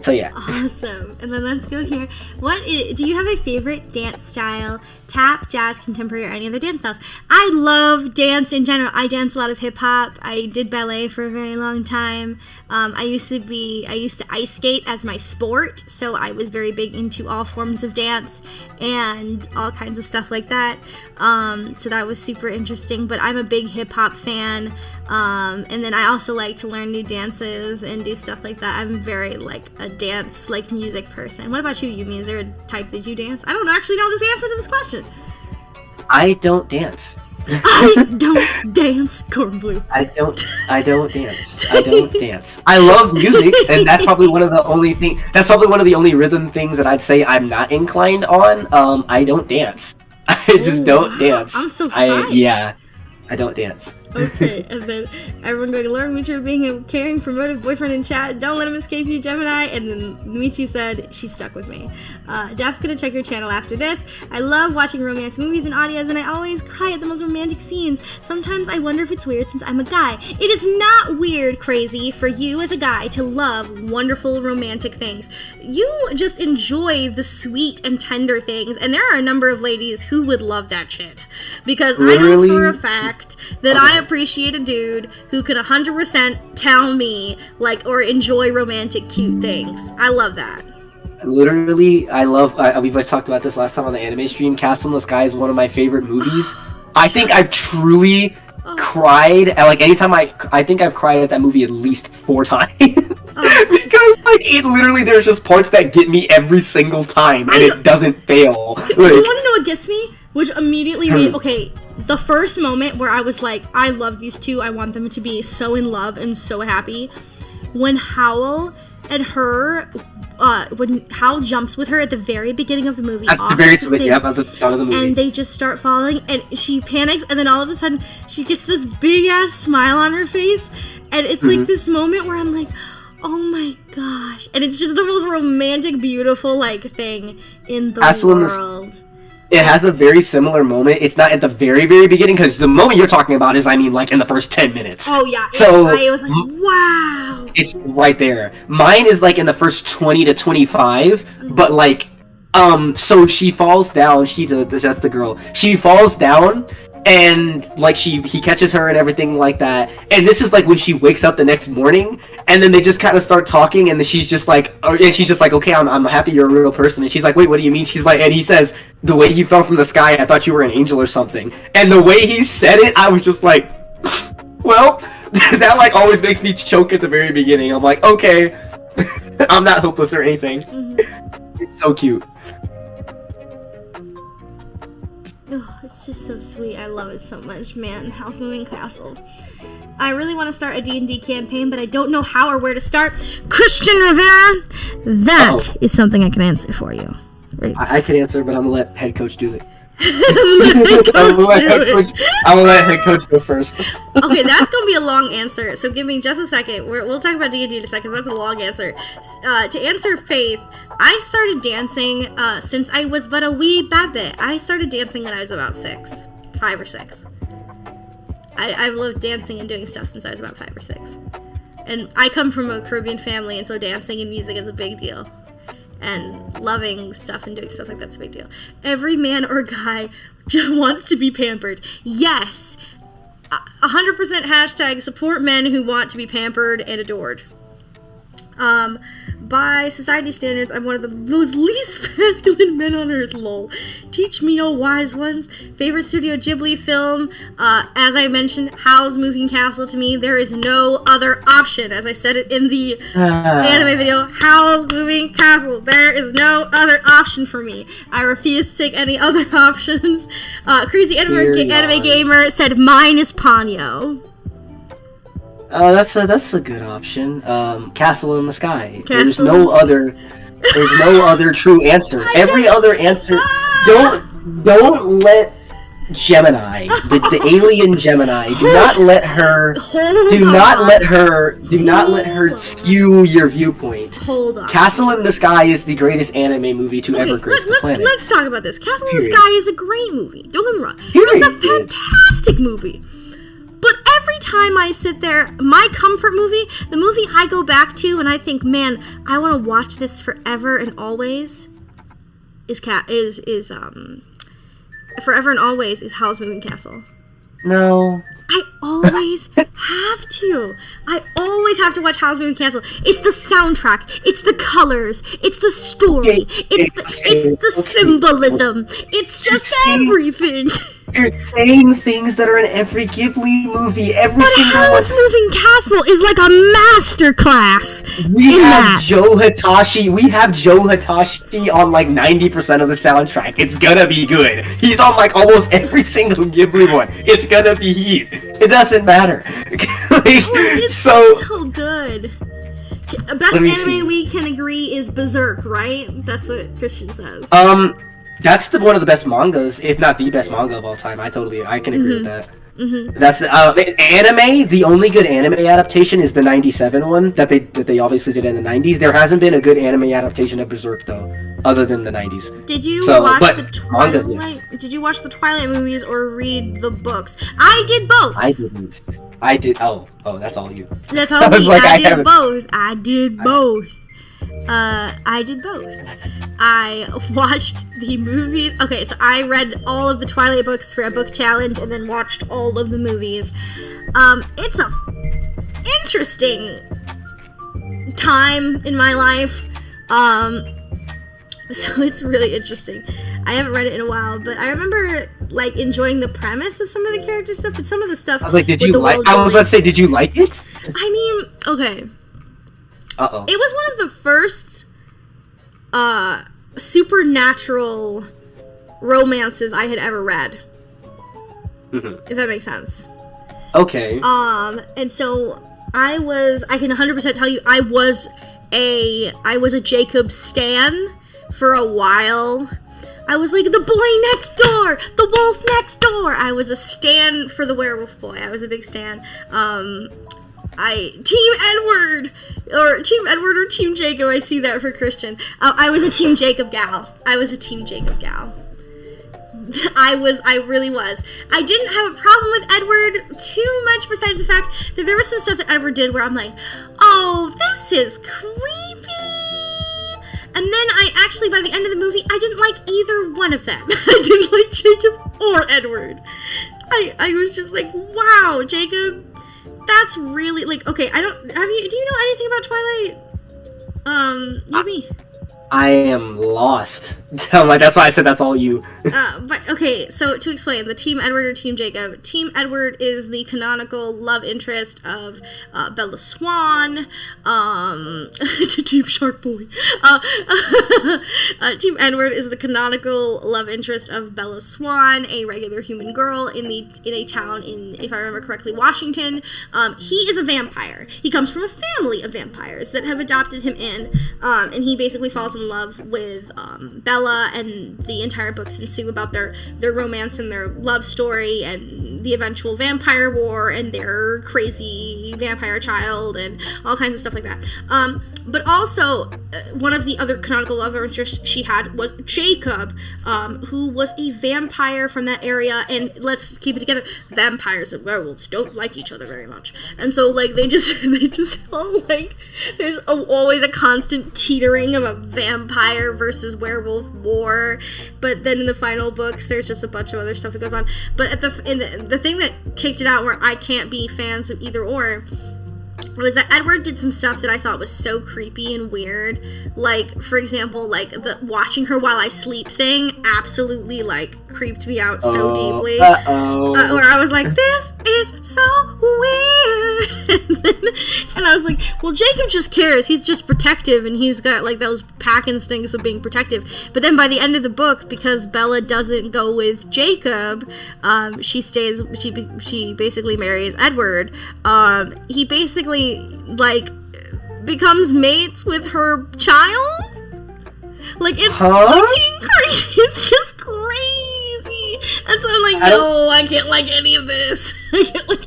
So yeah. Awesome. And then let's go here. Do you have a favorite dance style? Tap, jazz, contemporary, or any other dance styles? I love dance in general. I dance a lot of hip hop. I did ballet for a very long time. I used to ice skate as my sport, so I was very big into all forms of dance and all kinds of stuff like that. So that was super interesting. But I'm a big hip hop fan. And then I also like to learn new dances and do stuff like that. I'm very like a dance, like music person. What about you, Yumi? Is there a type that you dance? I don't actually know this answer to this question. I don't dance. I don't dance, Cornblue. I don't dance. I don't dance. I love music, and that's probably one of the only rhythm things that I'd say I'm not inclined on. I don't dance. I just don't dance. I'm so surprised. I don't dance. Okay, and then everyone going, learn Michi being a caring, promotive boyfriend in chat. Don't let him escape you, Gemini. And then Michi said, she's stuck with me. Def gonna check your channel after this. I love watching romance movies and audios, and I always cry at the most romantic scenes. Sometimes I wonder if it's weird since I'm a guy. It is not weird, crazy, for you as a guy to love wonderful romantic things. You just enjoy the sweet and tender things, and there are a number of ladies who would love that shit. Because Literally, I know for a fact that I appreciate a dude who can 100% tell me, like, or enjoy romantic, cute things. I love that. Literally, I love, we've always talked about this last time on the anime stream, Castle in the Sky is one of my favorite movies. I think I've truly cried, and like anytime I think I've cried at that movie at least 4 times. Because like it literally, there's just parts that get me every single time, and it doesn't fail. You want to know what gets me? which immediately made, okay, the first moment where I was like, I love these two, I want them to be so in love and so happy, when Howl and her, when Howl jumps with her at the very beginning of the movie, at the very beginning, yeah, at the start of the movie, and they just start falling, and she panics, and then all of a sudden, she gets this big-ass smile on her face, and it's like this moment where I'm like, oh my gosh, and it's just the most romantic, beautiful, like, thing in the world. It has a very similar moment. It's not at the very, very beginning, because the moment you're talking about is, I mean, like, in the first 10 minutes. Oh, yeah. So, I was like, wow. It's right there. Mine is, like, in the first 20 to 25, but, like, so she falls down, that's the girl. She falls down, and, like, he catches her and everything like that, and this is, like, when she wakes up the next morning, and then they just kind of start talking, and then she's just like, okay, I'm happy you're a real person, and she's like, wait, what do you mean? She's like, and he says, the way you fell from the sky, I thought you were an angel or something, and the way he said it, I was just like, well, that, like, always makes me choke at the very beginning. I'm like, okay, I'm not hopeless or anything. It's so cute. Oh, it's just so sweet. I love it so much, man. Howl's Moving Castle. I really want to start a D&D campaign, but I don't know how or where to start. Christian Rivera, that is something I can answer for you. Right. I can answer, but I'm gonna let head coach do it. I'm gonna let head coach go first. Okay, that's gonna be a long answer, so give me just a second. We'll talk about D&D in a second. That's a long answer. To answer Faith, I started dancing since I was but a wee baby. I started dancing when I was about 5 or 6. I've loved dancing and doing stuff since I was about 5 or 6. And I come from a Caribbean family, and so dancing and music is a big deal. And loving stuff and doing stuff like that's a big deal. Every man or guy just wants to be pampered. Yes, 100% hashtag support men who want to be pampered and adored. By society standards, I'm one of the most least masculine men on earth, lol. Teach me, oh wise ones. Favorite Studio Ghibli film, as I mentioned, Howl's Moving Castle to me. There is no other option. As I said it in the anime video, Howl's Moving Castle. There is no other option for me. I refuse to take any other options. Crazy anime gamer said mine is Ponyo. That's a good option. Castle in the Sky. There's no other true answer. Every other answer. Don't let Gemini, the alien Gemini, do not let her skew your viewpoint. Hold on. Castle in the Sky is the greatest anime movie to ever grace the planet. Let's talk about this. Castle in the Sky is a great movie. Don't get me wrong. It's a fantastic movie. But every time I sit there, my comfort movie, the movie I go back to and I think, man, I want to watch this forever and always, is Forever and Always is Howl's Moving Castle. No. I always have to. I always have to watch Howl's Moving Castle. It's the soundtrack. It's the colors. It's the story. It's the symbolism. It's just everything. You're saying things that are in every Ghibli movie. Every single one. Howl's Moving Castle is like a masterclass. We have Joe Hitachi on like 90% of the soundtrack. It's gonna be good. He's on like almost every single Ghibli one. It's gonna be heat. It doesn't matter. It's so good. Best anime we can agree is Berserk, right? That's what Christian says. That's one of the best mangas, if not the best manga of all time. I can agree with that. That's anime. The only good anime adaptation is the '97 one that they obviously did in the '90s. There hasn't been a good anime adaptation of Berserk though, other than the '90s. Did you watch the Twilight? Yes. Did you watch the Twilight movies or read the books? I did both. I didn't. I did. Oh, that's all you. That's all me. I did both. I did both. I watched the movies. Okay, so I read all of the Twilight books for a book challenge and then watched all of the movies. It's a interesting time in my life. So it's really interesting. I haven't read it in a while, but I remember like enjoying the premise of some of the character stuff, but some of the stuff. I was like, did you like it? I mean, okay. Uh-oh. It was one of the first supernatural romances I had ever read. Mm-hmm. If that makes sense. Okay. And so I can 100% tell you I was a Jacob stan for a while. I was like, the boy next door, the wolf next door. I was a stan for the werewolf boy. I was a big stan. Team Edward or Team Jacob. I see that for Christian. I was a Team Jacob gal. I really was. I didn't have a problem with Edward too much, besides the fact that there was some stuff that Edward did where I'm like, oh, this is creepy. And then by the end of the movie, I didn't like either one of them. I didn't like Jacob or Edward. I was just like, wow, Jacob, that's really, like, okay, do you know anything about Twilight? Me. I am lost. That's why I said that's all you. But okay, so to explain, the Team Edward or Team Jacob. Team Edward is the canonical love interest of Bella Swan. Team Shark Boy. Team Edward is the canonical love interest of Bella Swan, a regular human girl in a town in, if I remember correctly, Washington. He is a vampire. He comes from a family of vampires that have adopted him in, and he basically falls in love with Bella, and the entire books ensue about their romance and their love story and the eventual vampire war and their crazy vampire child and all kinds of stuff like that. But also, one of the other canonical love interests she had was Jacob, who was a vampire from that area, and let's keep it together, vampires and werewolves don't like each other very much. And so, like, they just all, like, there's always a constant teetering of a vampire versus werewolf war, but then in the final books, there's just a bunch of other stuff that goes on. But the thing that kicked it out where I can't be fans of either or was that Edward did some stuff that I thought was so creepy and weird. Like, for example, like, the watching her while I sleep thing absolutely, like, creeped me out so deeply. Where I was like, this is so weird. And I was like, well, Jacob just cares. He's just protective, and he's got, like, those pack instincts of being protective. But then by the end of the book, because Bella doesn't go with Jacob, she basically marries Edward. He basically, like, becomes mates with her child. Like, it's fucking crazy. It's just crazy. And so I'm like, no, I can't like any of this.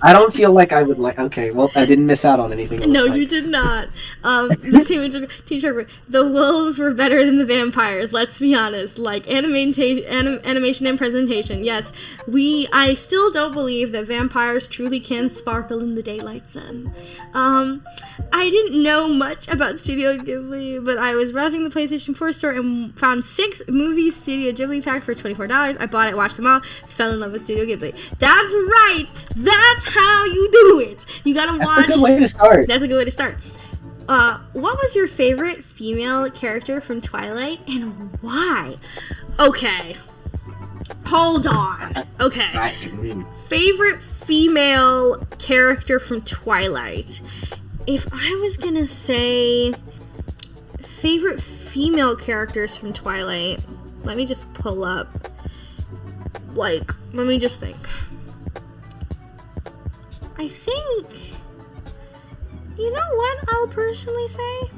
I don't feel like I would like. Okay, well, I didn't miss out on anything. No, you did not. The same teacher. The wolves were better than the vampires. Let's be honest. Like, animation and presentation. Yes, I still don't believe that vampires truly can sparkle in the daylight sun. I didn't know much about Studio Ghibli, but I was browsing the PlayStation 4 store and found 6 movies Studio Ghibli pack for $24. I bought it, watched them all, fell in love with Studio Ghibli. That's right. That's how you do it. You gotta watch. That's a good way to start. That's a good way to start. What was your favorite female character from Twilight and why? Okay. Hold on. Okay. Favorite female character from Twilight. If I was gonna say favorite female characters from Twilight, let me just pull up. Like, let me just think. I think, you know what I'll personally say?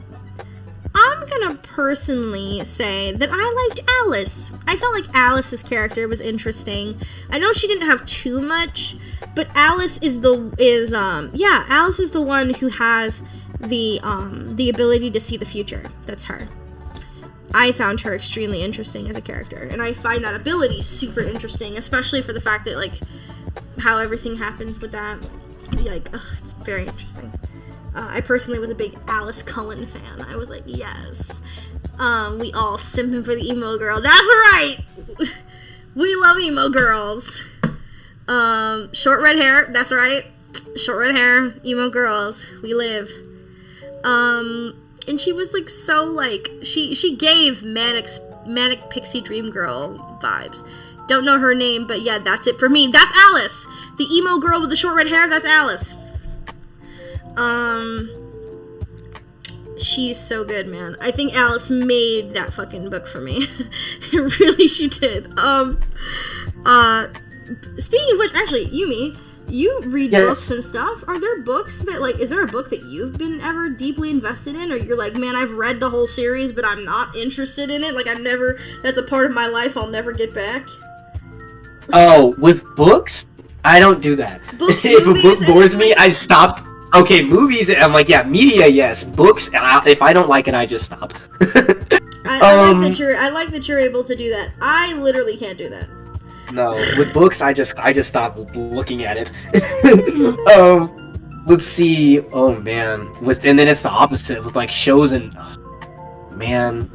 I'm gonna personally say that I liked Alice. I felt like Alice's character was interesting. I know she didn't have too much, but Alice is Alice is the one who has the ability to see the future. That's her. I found her extremely interesting as a character, and I find that ability super interesting, especially for the fact that, like, how everything happens with that. Like, it's very interesting. I personally was a big Alice Cullen fan. I was like, yes. We all simping for the emo girl. That's right! We love emo girls. Short red hair. That's right. Short red hair. Emo girls. We live. And she was, like, so, like, she gave manic pixie dream girl vibes. Don't know her name, but yeah, that's it for me. That's Alice! The emo girl with the short red hair, that's Alice. She's so good, man. I think Alice made that fucking book for me. Really, she did. Speaking of which, actually, Yumi, you read books and stuff. Are there books that, like, is there a book that you've been ever deeply invested in? Or you're like, man, I've read the whole series, but I'm not interested in it? Like, that's a part of my life I'll never get back? Oh, with books? I don't do that. Books, if a movies, book bores me, I stop. Okay, movies, I'm like, yeah, media, yes. Books, if I don't like it, I just stop. I like that you're able to do that. I literally can't do that. No, with books, I just stop looking at it. Let's see. Oh man, and then it's the opposite with like shows and man.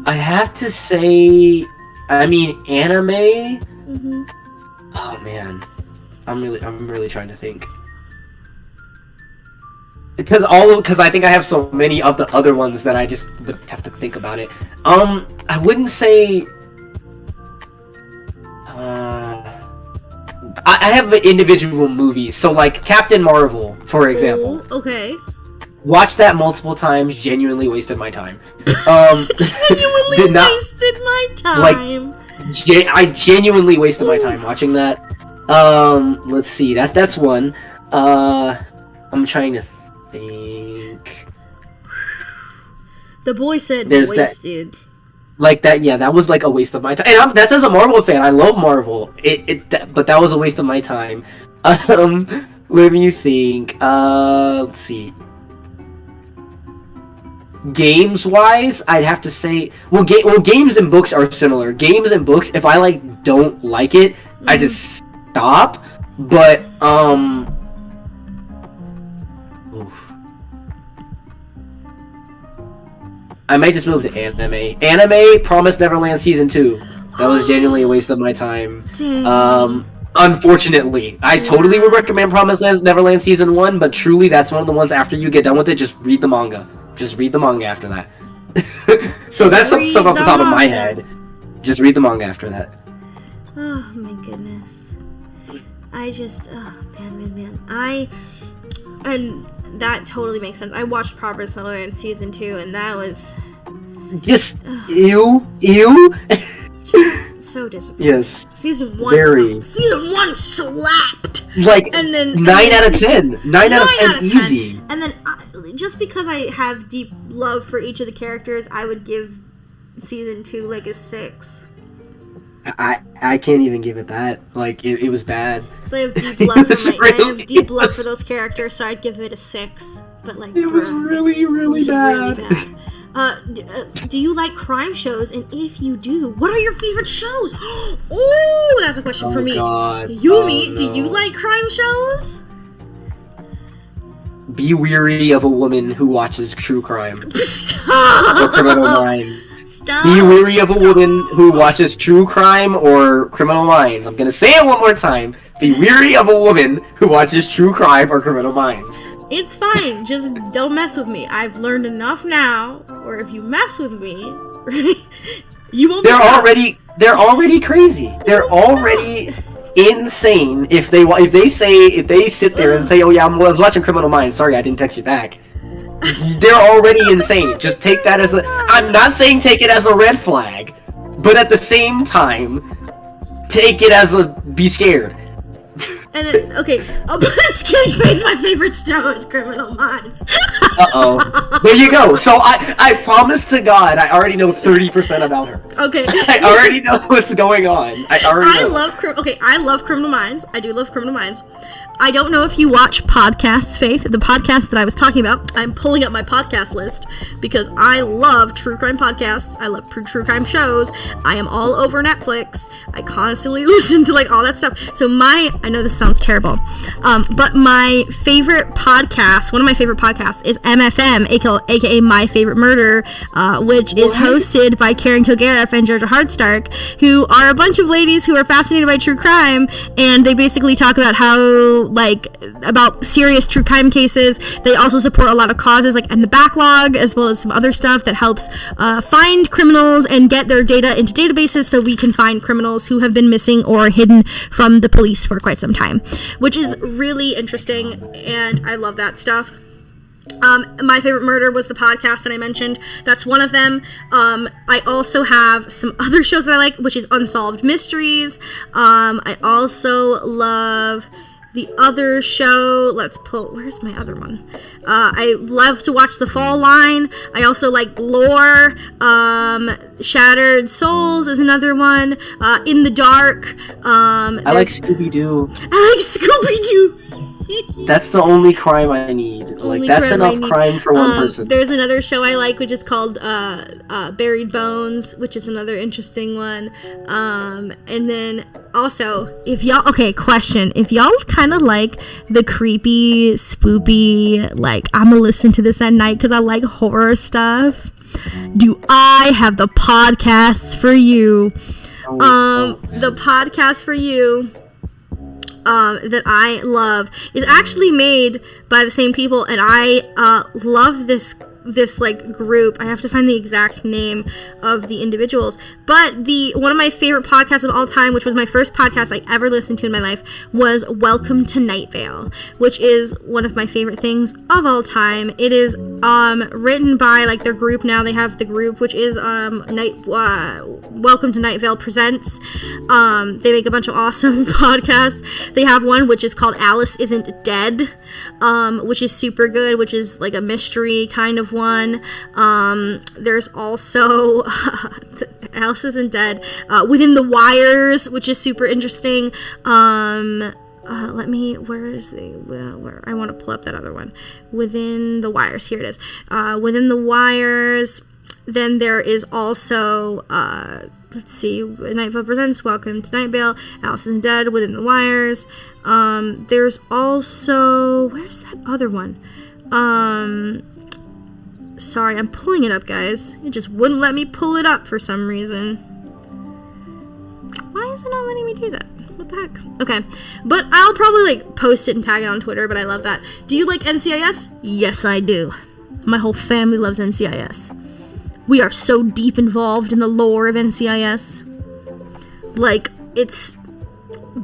I have to say, I mean, anime. Mm-hmm. Oh man, I'm really trying to think. Because I think I have so many of the other ones that I just would have to think about it. I wouldn't say. I have individual movies, so like Captain Marvel, for example. Ooh, okay. Watched that multiple times. Genuinely wasted my time. Genuinely wasted my time. Like, I genuinely wasted my time watching that. Let's see. That's one. I'm trying to think. The boy said There's wasted. That, like that, yeah, that was like a waste of my time. And that's as a Marvel fan. I love Marvel. But that was a waste of my time. Let me think. Let's see. Games-wise, I'd have to say, well, games and books are similar. Games and books, if I like don't like it, I just stop. But I might just move to anime. Anime, Promised Neverland Season 2. That was genuinely a waste of my time. Unfortunately. I totally would recommend Promised Neverland Season 1, but truly that's one of the ones after you get done with it, just read the manga. Just read the manga after that. So that's some stuff off the top of my head. Just read the manga after that. Oh my goodness. I just, man. And that totally makes sense. I watched Promised Neverland Season 2, and that was... Just, ew. Just so disappointing. Yes. Season 1 slapped! Like, and then 9 out of 10. 9 out of 10 easy. And then, just because I have deep love for each of the characters, I would give Season 2 like a 6. I can't even give it that. Like, it was bad. So I have deep love for those characters, so I'd give it a 6. But like, it was really, really bad. Do you like crime shows? And if you do, what are your favorite shows? Oh, that's a question for me. God. Yumi, do you like crime shows? Be weary of a woman who watches true crime. Stop! Or Criminal Minds. Stop! Be weary of a woman who watches true crime or Criminal Minds. I'm gonna say it one more time. Be weary of a woman who watches true crime or Criminal Minds. It's fine. Just don't mess with me. I've learned enough now. Or if you mess with me, you won't. They're already crazy. They're already insane. If they sit there and say, "Oh yeah, I was watching Criminal Minds. Sorry, I didn't text you back." They're already insane. Just take that as I'm not saying take it as a red flag, but at the same time, take it as be scared. And okay, Sketch Face, my favorite show is Criminal Minds. Uh-oh. There you go. So I promise to God, I already know 30% about her. Okay. I already know what's going on. I love Criminal Minds. I do love Criminal Minds. I don't know if you watch podcasts, Faith. The podcast that I was talking about, I'm pulling up my podcast list because I love true crime podcasts. I love true crime shows. I am all over Netflix. I constantly listen to like all that stuff. So I know this sounds terrible, but my favorite podcast, one of my favorite podcasts is MFM, aka My Favorite Murder, which is hosted by Karen Kilgariff and Georgia Hardstark, who are a bunch of ladies who are fascinated by true crime, and they basically talk about how like about serious true crime cases. They also support a lot of causes like in the backlog, as well as some other stuff that helps find criminals and get their data into databases so we can find criminals who have been missing or hidden from the police for quite some time, which is really interesting, and I love that stuff. My Favorite Murder was the podcast that I mentioned. That's one of them. I also have some other shows that I like, which is Unsolved Mysteries. I also love the other show. Where's my other one? I love to watch The Fall Line. I also like Lore. Shattered Souls is another one. In the Dark. I like Scooby-Doo. I like Scooby-Doo. That's the only crime I need. Like, that's enough crime for one person. There's another show I like, which is called Buried Bones, which is another interesting one. And then also, if y'all kind of like the creepy, spoopy, like, I'm gonna listen to this at night because I like horror stuff, do I have the podcasts for you. The podcast for you that I love is actually made by the same people, and I love this like group. I have to find the exact name of the individuals, but one of my favorite podcasts of all time, which was my first podcast I ever listened to in my life, was Welcome to Night Vale, which is one of my favorite things of all time. It is written by like their group now. They have the group, which is Welcome to Night Vale Presents. They make a bunch of awesome podcasts. They have one which is called Alice Isn't Dead, which is super good, which is like a mystery kind of one. There's also Alice Isn't Dead, Within the Wires, which is super interesting. Where I want to pull up that other one. Within the Wires, here it is. Within the Wires. Then there is also let's see, Night Vale Presents, Welcome to Night Vale, Alice Isn't Dead, Within the Wires. There's also, where's that other one? Sorry, I'm pulling it up, guys. It just wouldn't let me pull it up for some reason. Why is it not letting me do that? What the heck? Okay, but I'll probably like post it and tag it on Twitter, but I love that. Do you like NCIS? Yes, I do. My whole family loves NCIS. We are so deep involved in the lore of NCIS. Like, it's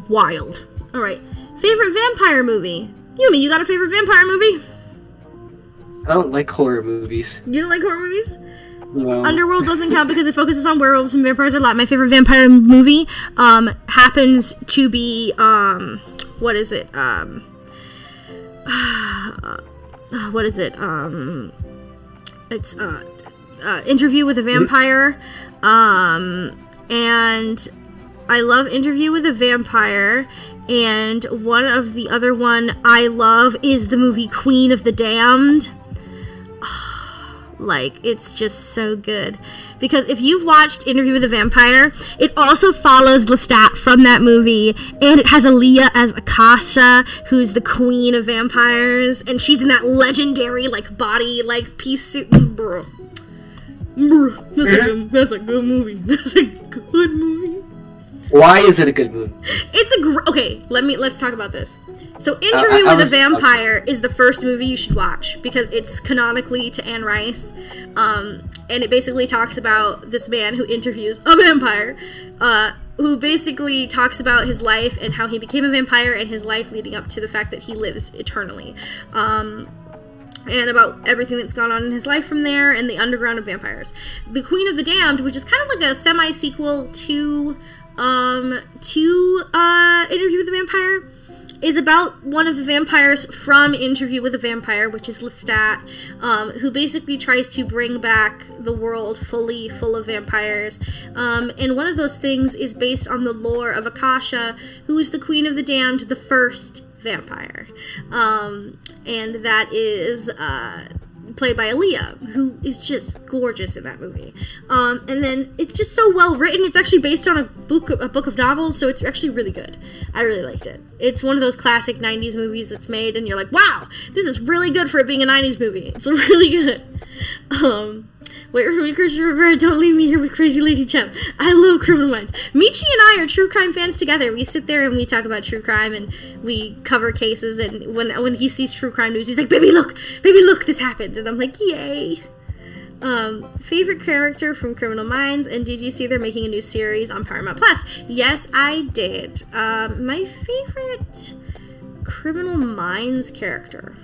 wild. Alright, favorite vampire movie? Yumi, you got a favorite vampire movie? I don't like horror movies. You don't like horror movies? No. Underworld doesn't count because it focuses on werewolves and vampires a lot. My favorite vampire movie happens to be, what is it? It's, Interview with a Vampire. And I love Interview with a Vampire. And one of the other one I love is the movie Queen of the Damned. Like, it's just so good. Because if you've watched Interview with a Vampire, it also follows Lestat from that movie. And it has Aaliyah as Akasha, who's the queen of vampires. And she's in that legendary, like, body, like, peace suit. Bro. That's a good movie. That's a good movie. Why is it a good movie? It's okay, let's talk about this. So Interview with a Vampire is the first movie you should watch because it's canonically to Anne Rice. And it basically talks about this man who interviews a vampire, who basically talks about his life and how he became a vampire and his life leading up to the fact that he lives eternally. And about everything that's gone on in his life from there and the underground of vampires. The Queen of the Damned, which is kind of like a semi-sequel to Interview with the Vampire, is about one of the vampires from Interview with a Vampire, which is Lestat, who basically tries to bring back the world fully full of vampires. And one of those things is based on the lore of Akasha, who is the Queen of the Damned, the first vampire. And that is played by Aaliyah, who is just gorgeous in that movie. And then it's just so well written. It's actually based on a book of novels, so it's actually really good. I really liked it. It's one of those classic 90s movies that's made, and you're like, wow, this is really good for it being a 90s movie. It's really good. Wait for me, Christian Rivera. Don't leave me here with Crazy Lady Chum. I love Criminal Minds. Michi and I are true crime fans together. We sit there and we talk about true crime and we cover cases. And when he sees true crime news, he's like, baby, look, this happened. And I'm like, yay. Favorite character from Criminal Minds, and did you see they're making a new series on Paramount Plus? Yes, I did. My favorite Criminal Minds character.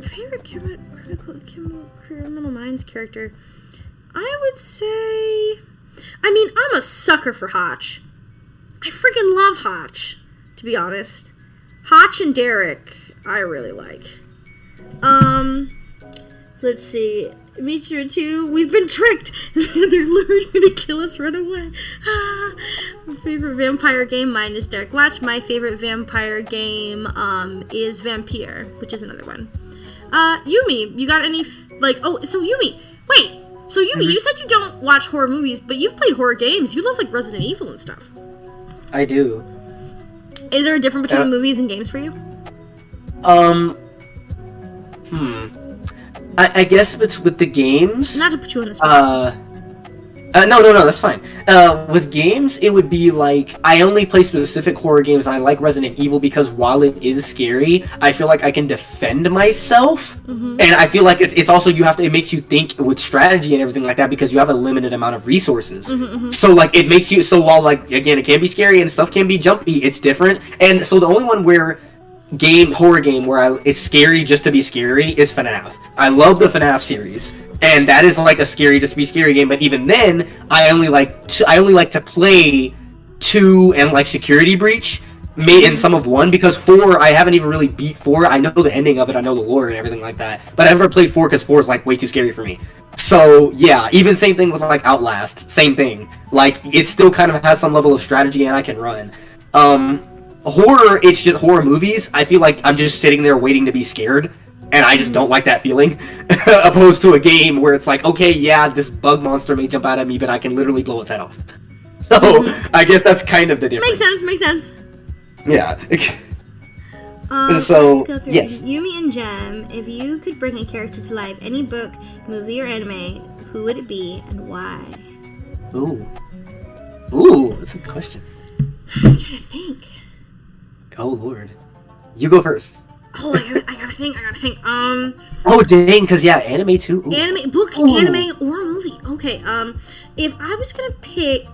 Favorite Criminal Minds character. I would say, I'm a sucker for Hotch. I freaking love Hotch, to be honest. Hotch and Derek, I really like. Let's see. Mitra 2, we've been tricked. They're literally going to kill us, run away. My favorite vampire game, mine is Dark Watch. My favorite vampire game is Vampire, which is another one. Yumi, you got any, so Yumi, you said you don't watch horror movies, but you've played horror games. You love, Resident Evil and stuff. I do. Is there a difference between movies and games for you? I guess with the games... Not to put you on the spot. No, that's fine. With games, it would be I only play specific horror games, and I like Resident Evil because while it is scary, I feel like I can defend myself, and I feel like it's also, it makes you think with strategy and everything like that because you have a limited amount of resources. So, it makes you, so while, again, it can be scary and stuff can be jumpy, it's different, and so the only one where... horror game where it's scary just to be scary is FNAF. I love the FNAF series, and that is a scary just to be scary game. But even then, I only like to play 2 and Security Breach, and some of 1 because 4 I haven't even really beat 4. I know the ending of it, I know the lore and everything like that, but I never played 4 because 4 is way too scary for me. So yeah, even same thing with Outlast, same thing. It still kind of has some level of strategy and I can run. Horror, it's just horror movies. I feel like I'm just sitting there waiting to be scared, and I just don't like that feeling. Opposed to a game where it's okay, yeah, this bug monster may jump out at me, but I can literally blow its head off. So, I guess that's kind of the difference. Makes sense. Yeah. So, let's go through. Yes. Yumi and Gem, if you could bring a character to life, any book, movie, or anime, who would it be, and why? Ooh, that's a good question. I'm trying to think. Oh Lord, you go first. Oh, I gotta think. Oh dang, because yeah, anime too. Ooh. Anime, book, anime, or movie. Okay. If I was gonna pick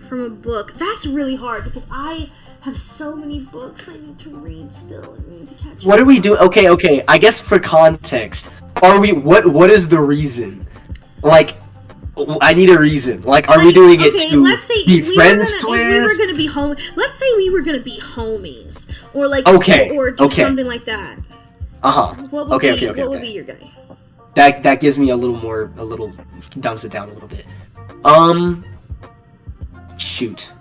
from a book, that's really hard because I have so many books I need to read still. I need to catch up. What are we doing? Okay. I guess for context, what is the reason? I need a reason. Are we doing it to let's say be friends with? We were gonna be home. Let's say we were gonna be homies, or or do something like that. What would be your guy? That gives me a little dumps it down a little bit. Shoot.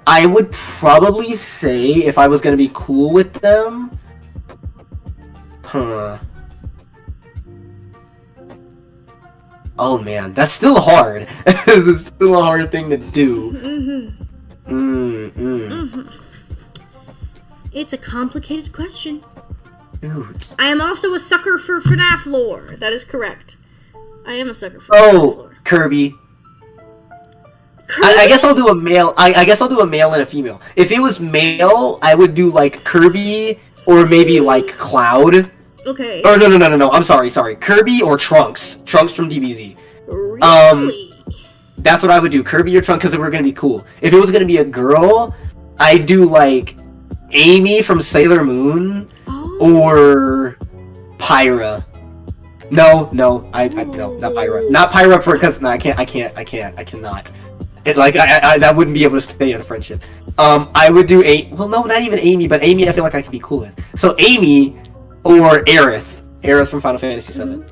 I would probably say, if I was gonna be cool with them... Oh man, that's still hard. It's still a hard thing to do. It's a complicated question. Dude. I am also a sucker for FNAF lore. That is correct. I am a sucker for FNAF lore. Kirby. I guess I'll do a male. I guess I'll do a male and a female. If it was male, I would do Kirby or maybe Cloud. Okay. Or no. I'm sorry. Kirby or Trunks. Trunks from DBZ. Really? That's what I would do. Kirby or Trunks because we're gonna be cool. If it was gonna be a girl, I'd do Amy from Sailor Moon or Pyra. No, not Pyra. Not Pyra because I cannot. That wouldn't be able to stay in a friendship. I would do not even Amy, but Amy I feel like I could be cool with. So Amy or Aerith. Aerith from Final Fantasy VII.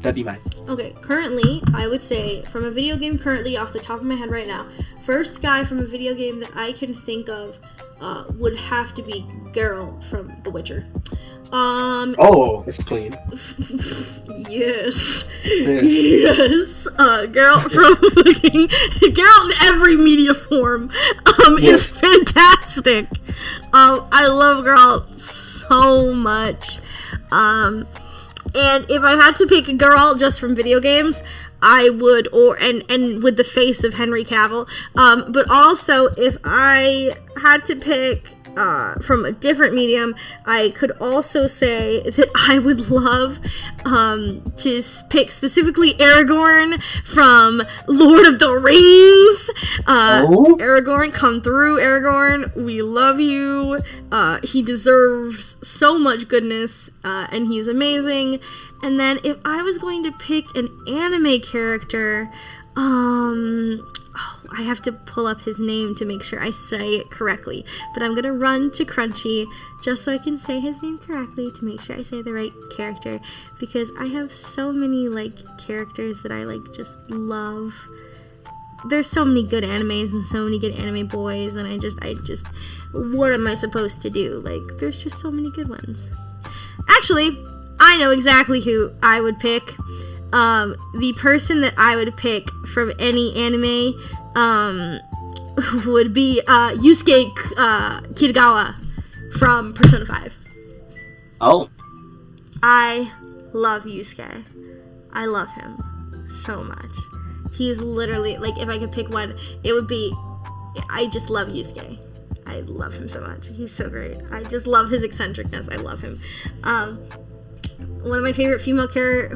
That'd be mine. Okay, currently, I would say, from a video game currently, off the top of my head right now, first guy from a video game that I can think of would have to be Geralt from The Witcher. It's clean. Yes. Yes. Geralt from fucking Geralt in every media form is fantastic. I love Geralt so much. And if I had to pick a Geralt just from video games, I would, and with the face of Henry Cavill. But also, if I had to pick from a different medium, I could also say that I would love to pick specifically Aragorn from Lord of the Rings. Aragorn, come through, Aragorn. We love you. He deserves so much goodness, and he's amazing. And then if I was going to pick an anime character, I have to pull up his name to make sure I say it correctly. But I'm gonna run to Crunchy just so I can say his name correctly to make sure I say the right character, because I have so many characters that I just love. There's so many good animes and so many good anime boys, and I just what am I supposed to do? There's just so many good ones. Actually, I know exactly who I would pick. The person that I would pick from any anime would be Yusuke Kitagawa from Persona 5. Oh. I love Yusuke. I love him so much. He's literally, if I could pick one, it would be, I just love Yusuke. I love him so much. He's so great. I just love his eccentricness. I love him. One of my favorite female character.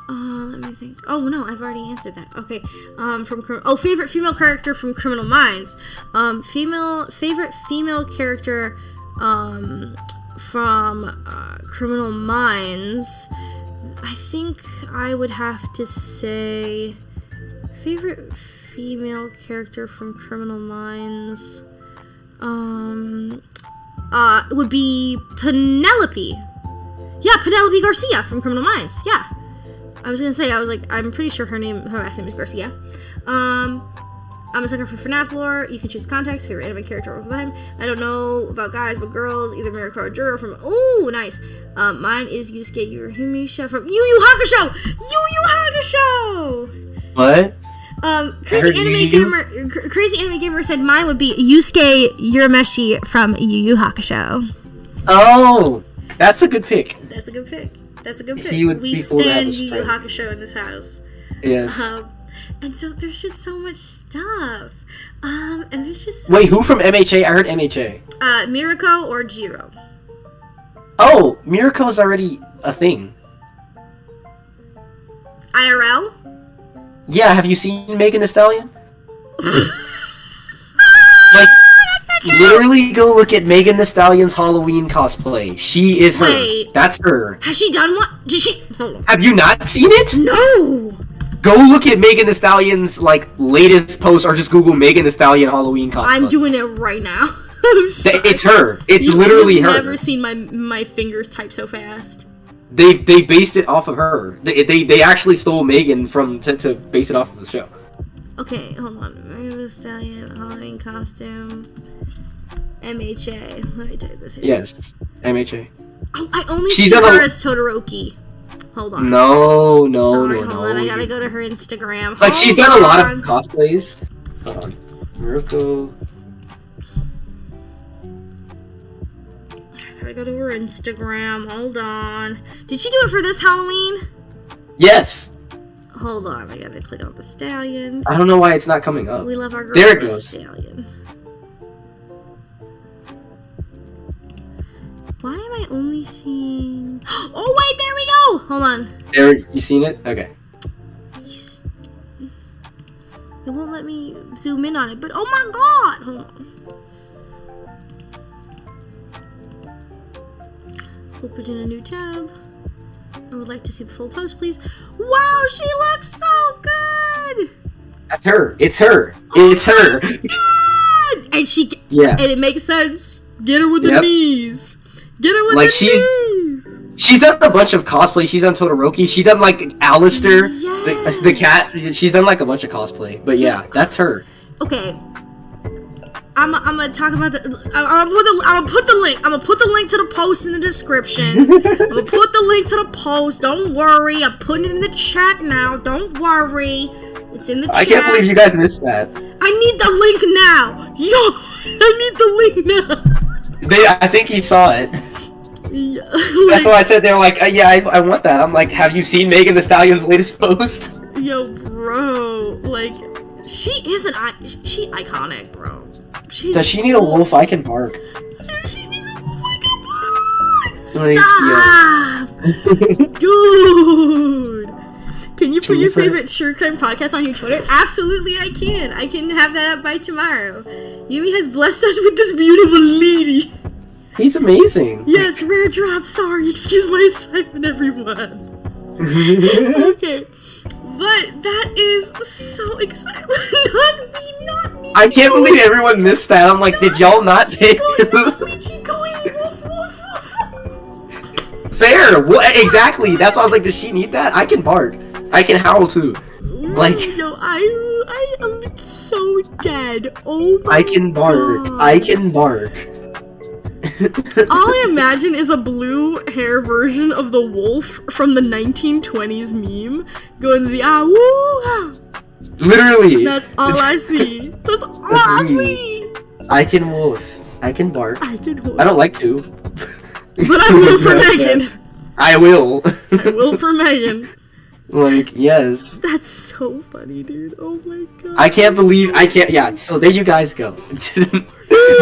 Let me think. Oh no, I've already answered that. Okay. Favorite female character from Criminal Minds. Favorite female character from Criminal Minds. I think I would have to say favorite female character from Criminal Minds. It would be Penelope. Yeah, Penelope Garcia from Criminal Minds. Yeah. I was gonna say, I'm pretty sure her last name is Garcia. I'm a sucker for FNAF lore. You can choose context, favorite anime character over time. I don't know about guys, but girls, either Mirako or Juro from, ooh, nice. Mine is Yusuke Urahimisha from Yu Yu Hakusho! Yu Yu Hakusho! What? Crazy Anime Gamer said mine would be Yusuke Urameshi from Yu Yu Hakusho. Oh, that's a good pick. That's a good pick. We stand Yu Yu Hakusho in this house. Yes. And so there's just so much stuff. And there's just Wait, who from MHA? I heard MHA. Mirako or Jiro. Oh, Mirako's already a thing. IRL? Yeah, have you seen Megan Thee Stallion? Literally go look at Megan Thee Stallion's Halloween cosplay. She is her. Wait. That's her. Has she done what? Did she? Hold on. Have you not seen it? No! Go look at Megan Thee Stallion's, latest post, or just Google Megan Thee Stallion Halloween cosplay. I'm doing it right now. I'm sorry. It's her. It's literally her. I've never seen my fingers type so fast. They based it off of her. They actually stole Megan to base it off of the show. Okay, hold on. Megan Thee Stallion Halloween costume. MHA. Let me type this here. Yes, MHA. Oh, I only see her as Todoroki. Hold on. No. Sorry, hold on. I gotta go to her Instagram. She's done a lot of cosplays. Hold on. Mirako. I gotta go to her Instagram. Hold on. Did she do it for this Halloween? Yes. Hold on. I gotta click on the stallion. I don't know why it's not coming up. We love our girl. There it goes. Stallion. Why am I only seeing... Oh, wait, there we go! Hold on. There, you seen it? Okay. It won't let me zoom in on it, but oh my god! Hold on. Open in a new tab. I would like to see the full post, please. Wow, she looks so good! That's her. It's her. It's her. God! And she... Yeah. And it makes sense. Get her with the knees. Get her with the knees. She's done a bunch of cosplay. She's done Todoroki. She done like Alistair, the cat. She's done like a bunch of cosplay. But yeah, that's her. Okay. I'm gonna talk about the. I'm gonna put the link. I'm gonna put the link to the post in the description. I'm gonna put the link to the post. Don't worry. I'm putting it in the chat now. Don't worry. It's in the chat. I can't believe you guys missed that. I need the link now. Yo, I need the link now. I think he saw it. Yeah, That's why I said they're like, yeah, I want that. I'm like, have you seen Megan Thee Stallion's latest post? Yo, bro, like, she iconic, bro. Does she need a wolf I can bark? She needs a wolf I can bark. Stop, Yeah. dude. Can you put your favorite true crime podcast on your Twitter? Absolutely, I can. I can have that up by tomorrow. Yumi has blessed us with this beautiful lady. He's amazing. Yes, rare drop. Sorry, excuse my excitement, everyone. Okay, but that is so exciting. not me. I can't believe everyone missed that. I'm like, did y'all not pick? Fair. Well, exactly. That's why I was like, does she need that? I can bark. I can howl too. Like, yo, I am so dead. Oh my I can bark. God. I can bark. All I imagine is a blue hair version of the wolf from the 1920s meme going the woo ah. Literally. That's all I see. That's all I see. I can wolf. I can bark. I can wolf. I don't like to. But I will for Megan. I will. I will for Megan. Like, yes. That's so funny, dude. Oh my god. I can't believe I can't. Yeah. So there you guys go. You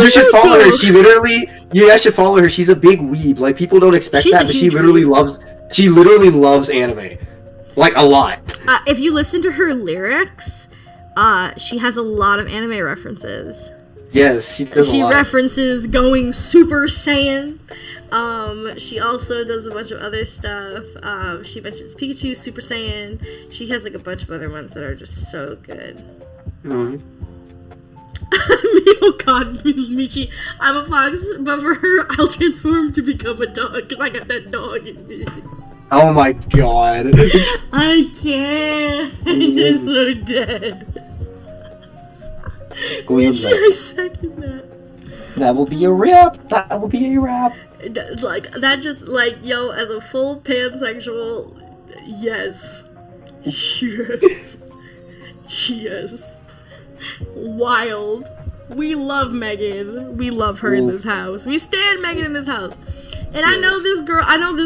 should follow her. She literally. You guys should follow her. She's a big weeb. Like, people don't expect She's that, a but she huge literally weeb. loves. She literally loves anime, like a lot. If you listen to her lyrics, she has a lot of anime references. Yes, she does. She a lot. references going Super Saiyan. She also does a bunch of other stuff. She mentions Pikachu, Super Saiyan. She has like a bunch of other ones that are just so good. Mm-hmm. Oh god, Michi, I'm a fox, but for her, I'll transform to become a dog because I got that dog in me. Oh my god. I can't. It's so dead. Michi, I second that. That will be a rap. That will be a rap. Like, that just, like, yo, as a full pansexual, yes. Yes. Yes. Wild. We love Megan. We love her in this house. We stand Megan in this house. And yes. I know this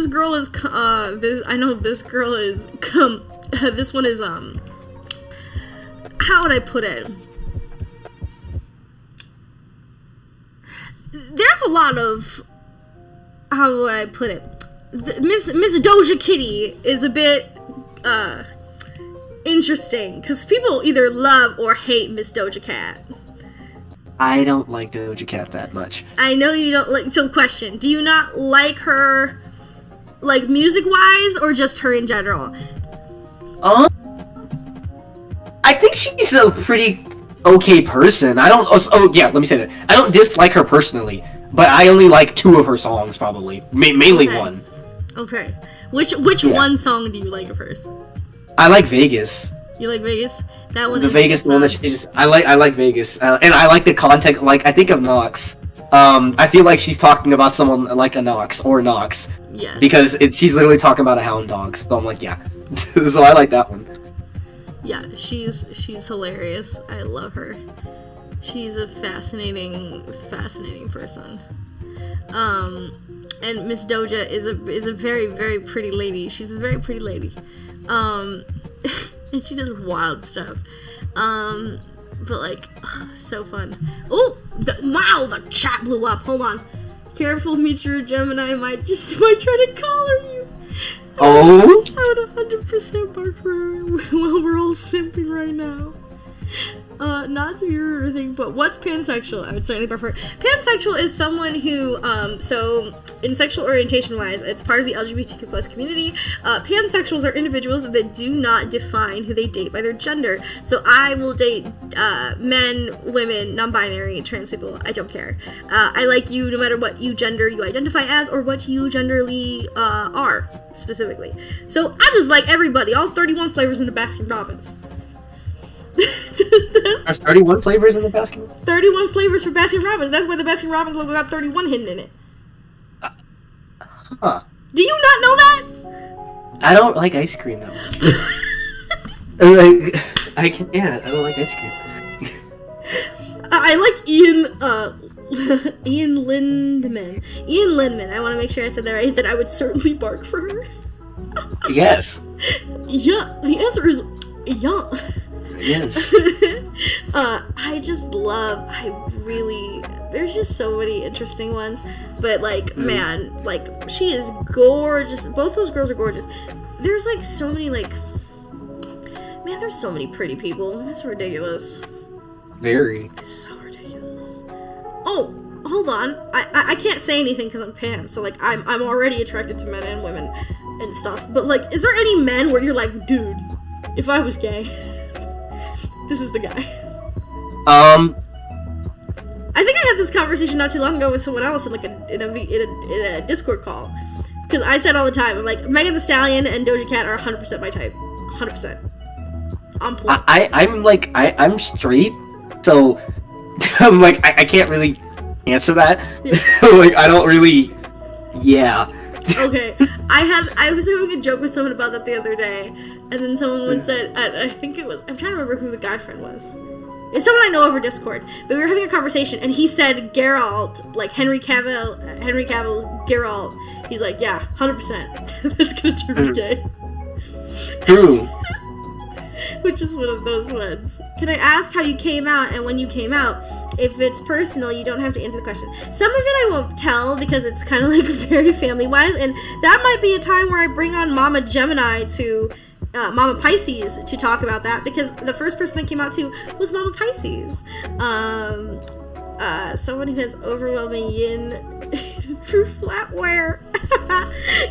girl is, this one is, how would I put it? There's a lot of, how would I put it? Miss Doja Kitty is a bit, interesting, because people either love or hate Miss Doja Cat. I don't like Doja Cat that much. I know you don't like, so question, do you not like her, like, music-wise, or just her in general? I think she's a pretty okay person. I don't, oh yeah, let me say that. I don't dislike her personally, but I only like 2 of her songs, probably. Mainly okay. 1. Okay. Which one song do you like of hers? I like Vegas. You like Vegas? That one. The Vegas one that she just. I like Vegas, and I like the context. Like, I think of Nox. I feel like she's talking about someone like a Nox or Nox. Yes. Because she's literally talking about a hound dog. So I'm like, yeah. So I like that one. Yeah, she's hilarious. I love her. She's a fascinating person. And Miss Doja is a very, very pretty lady. She's a very pretty lady. And she does wild stuff. But like, so fun. Oh, wow, the chat blew up. Hold on. Careful, Michiru Gemini might try to collar you. Oh? I would 100% bark for her while we're all simping right now. not to your thing, but what's pansexual? I would certainly prefer. Pansexual is someone who, so in sexual orientation wise, it's part of the LGBTQ plus community. Pansexuals are individuals that do not define who they date by their gender. So I will date men, women, non-binary, trans people. I don't care. I like you no matter what gender you identify as or what you genderly are specifically. So I just like everybody, all 31 flavors in the Baskin Robbins. There's 31 flavors in the Baskin? 31 flavors for Baskin Robbins. That's why the Baskin Robbins logo got 31 hidden in it. Huh. Do you not know that? I don't like ice cream that much. I don't like ice cream. I like Ian Lindman. Ian Lindman. I want to make sure I said that right. He said I would certainly bark for her. Yes. Yeah, the answer is yeah. Yes. There's just so many interesting ones, but like, man, like, she is gorgeous. Both those girls are gorgeous. There's like so many, like, man, there's so many pretty people. It's ridiculous. Very. It's so ridiculous. Oh, hold on. I can't say anything because I'm pan, so like, I'm already attracted to men and women and stuff, but like, is there any men where you're like, dude, if I was gay, this is the guy? I think I had this conversation not too long ago with someone else in like in a Discord call, because I said all the time, I'm like, Megan Thee Stallion and Doja Cat are 100% my type, 100% on point. I'm straight, so I'm like, I can't really answer that. Yeah. Like, I don't really. Yeah. Okay, I was having a joke with someone about that the other day, and then someone said, I think it was, I'm trying to remember who the guy friend was. It's someone I know over Discord, but we were having a conversation, and he said Geralt, like Henry Cavill's Geralt. He's like, yeah, 100%. That's gonna turn me gay. True. Which is one of those ones. Can I ask how you came out and when you came out? If it's personal, you don't have to answer the question. Some of it I won't tell because it's kind of like very family-wise, and that might be a time where I bring on Mama Gemini to Mama Pisces to talk about that, because the first person I came out to was Mama Pisces. Someone who has overwhelming yin through flatware.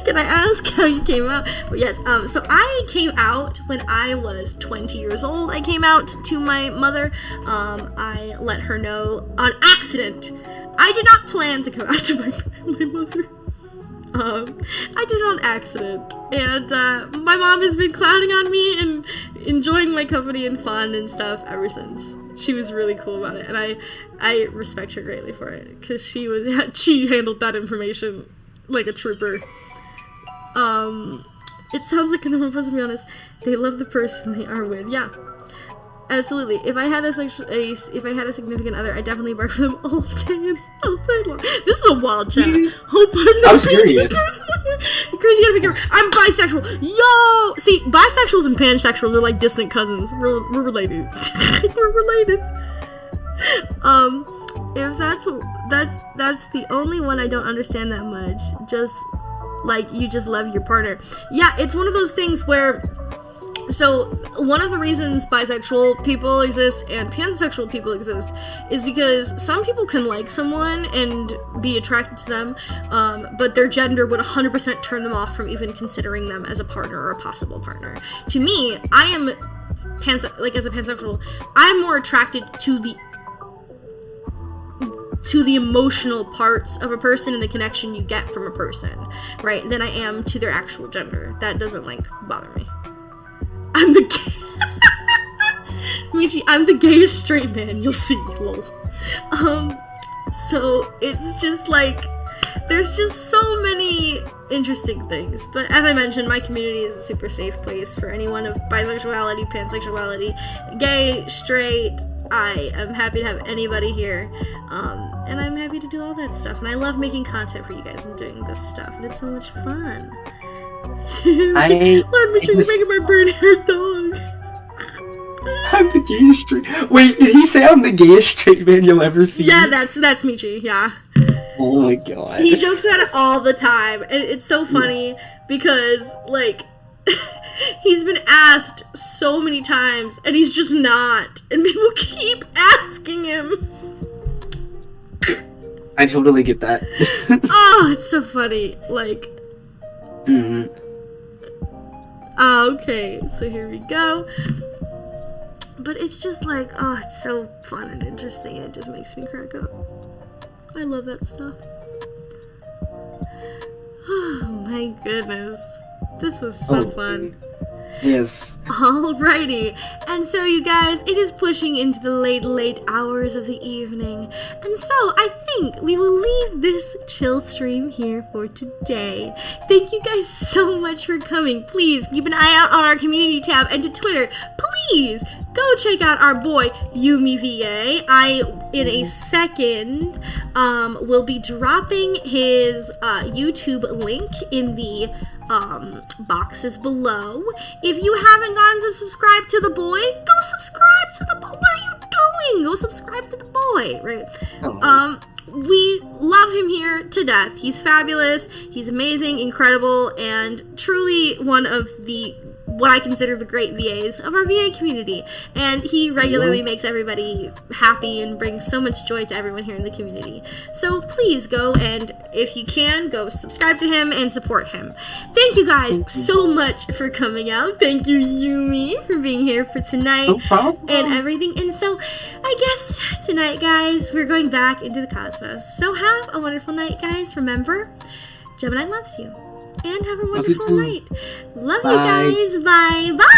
Can I ask how you came out? Well, yes, so I came out when I was 20 years old. I came out to my mother. I let her know on accident. I did not plan to come out to my mother. I did it on accident, and my mom has been clowning on me and enjoying my company and fun and stuff ever since. She was really cool about it, and I respect her greatly for it, because she handled that information like a trooper. It sounds like a normal person, to be honest. They love the person they are with. Yeah, absolutely. If I had a significant other, I definitely bark for them all day long. This is a wild chat. Hope I'm not being too personal. Crazy, gotta be careful. I'm bisexual. Yo, see, bisexuals and pansexuals are like distant cousins. We're related. We're related. If that's the only one I don't understand that much. Just like, you just love your partner. Yeah, it's one of those things where, so one of the reasons bisexual people exist and pansexual people exist is because some people can like someone and be attracted to them, but their gender would 100% turn them off from even considering them as a partner or a possible partner. To me, I am as a pansexual, I'm more attracted to the emotional parts of a person and the connection you get from a person, right, than I am to their actual gender. That doesn't, like, bother me. I'm the Michi, I'm the gayest straight man you'll see, lol. So it's just like, there's just so many interesting things. But as I mentioned, my community is a super safe place for anyone of bisexuality, pansexuality, gay, straight. I am happy to have anybody here, and I'm happy to do all that stuff, and I love making content for you guys and doing this stuff, and it's so much fun. Lord, Mitchell, you're making my burn-haired dog. I'm the gayest straight. Wait, did he say I'm the gayest straight man you'll ever see? Yeah, that's Michi, yeah. Oh my god. He jokes about it all the time, and it's so funny because, like, He's been asked so many times, and he's just not. And people keep asking him. I totally get that. Oh, it's so funny. Like, okay, so here we go. But it's just like, oh, it's so fun and interesting, and it just makes me crack up. I love that stuff. Oh my goodness. This was so fun. Yes. Alrighty, and so you guys, it is pushing into the late hours of the evening, and so I think we will leave this chill stream here for today. Thank you guys so much for coming. Please keep an eye out on our community tab and to Twitter. Please go check out our boy Yumi VA. In a second, will be dropping his YouTube link in the boxes below. If you haven't gone subscribe to the boy, go subscribe to the boy. What are you doing? Go subscribe to the boy, right? We love him here to death. He's fabulous. He's amazing, incredible, and truly one of what I consider the great VAs of our VA community. And he regularly makes everybody happy and brings so much joy to everyone here in the community. So please go, and if you can, go subscribe to him and support him. Thank you guys so much for coming out. Thank you, Yumi, for being here for tonight. No problem. And everything. And so I guess tonight, guys, we're going back into the cosmos. So have a wonderful night, guys. Remember, Gemini loves you. And have a wonderful night. Love you guys. Bye. Bye.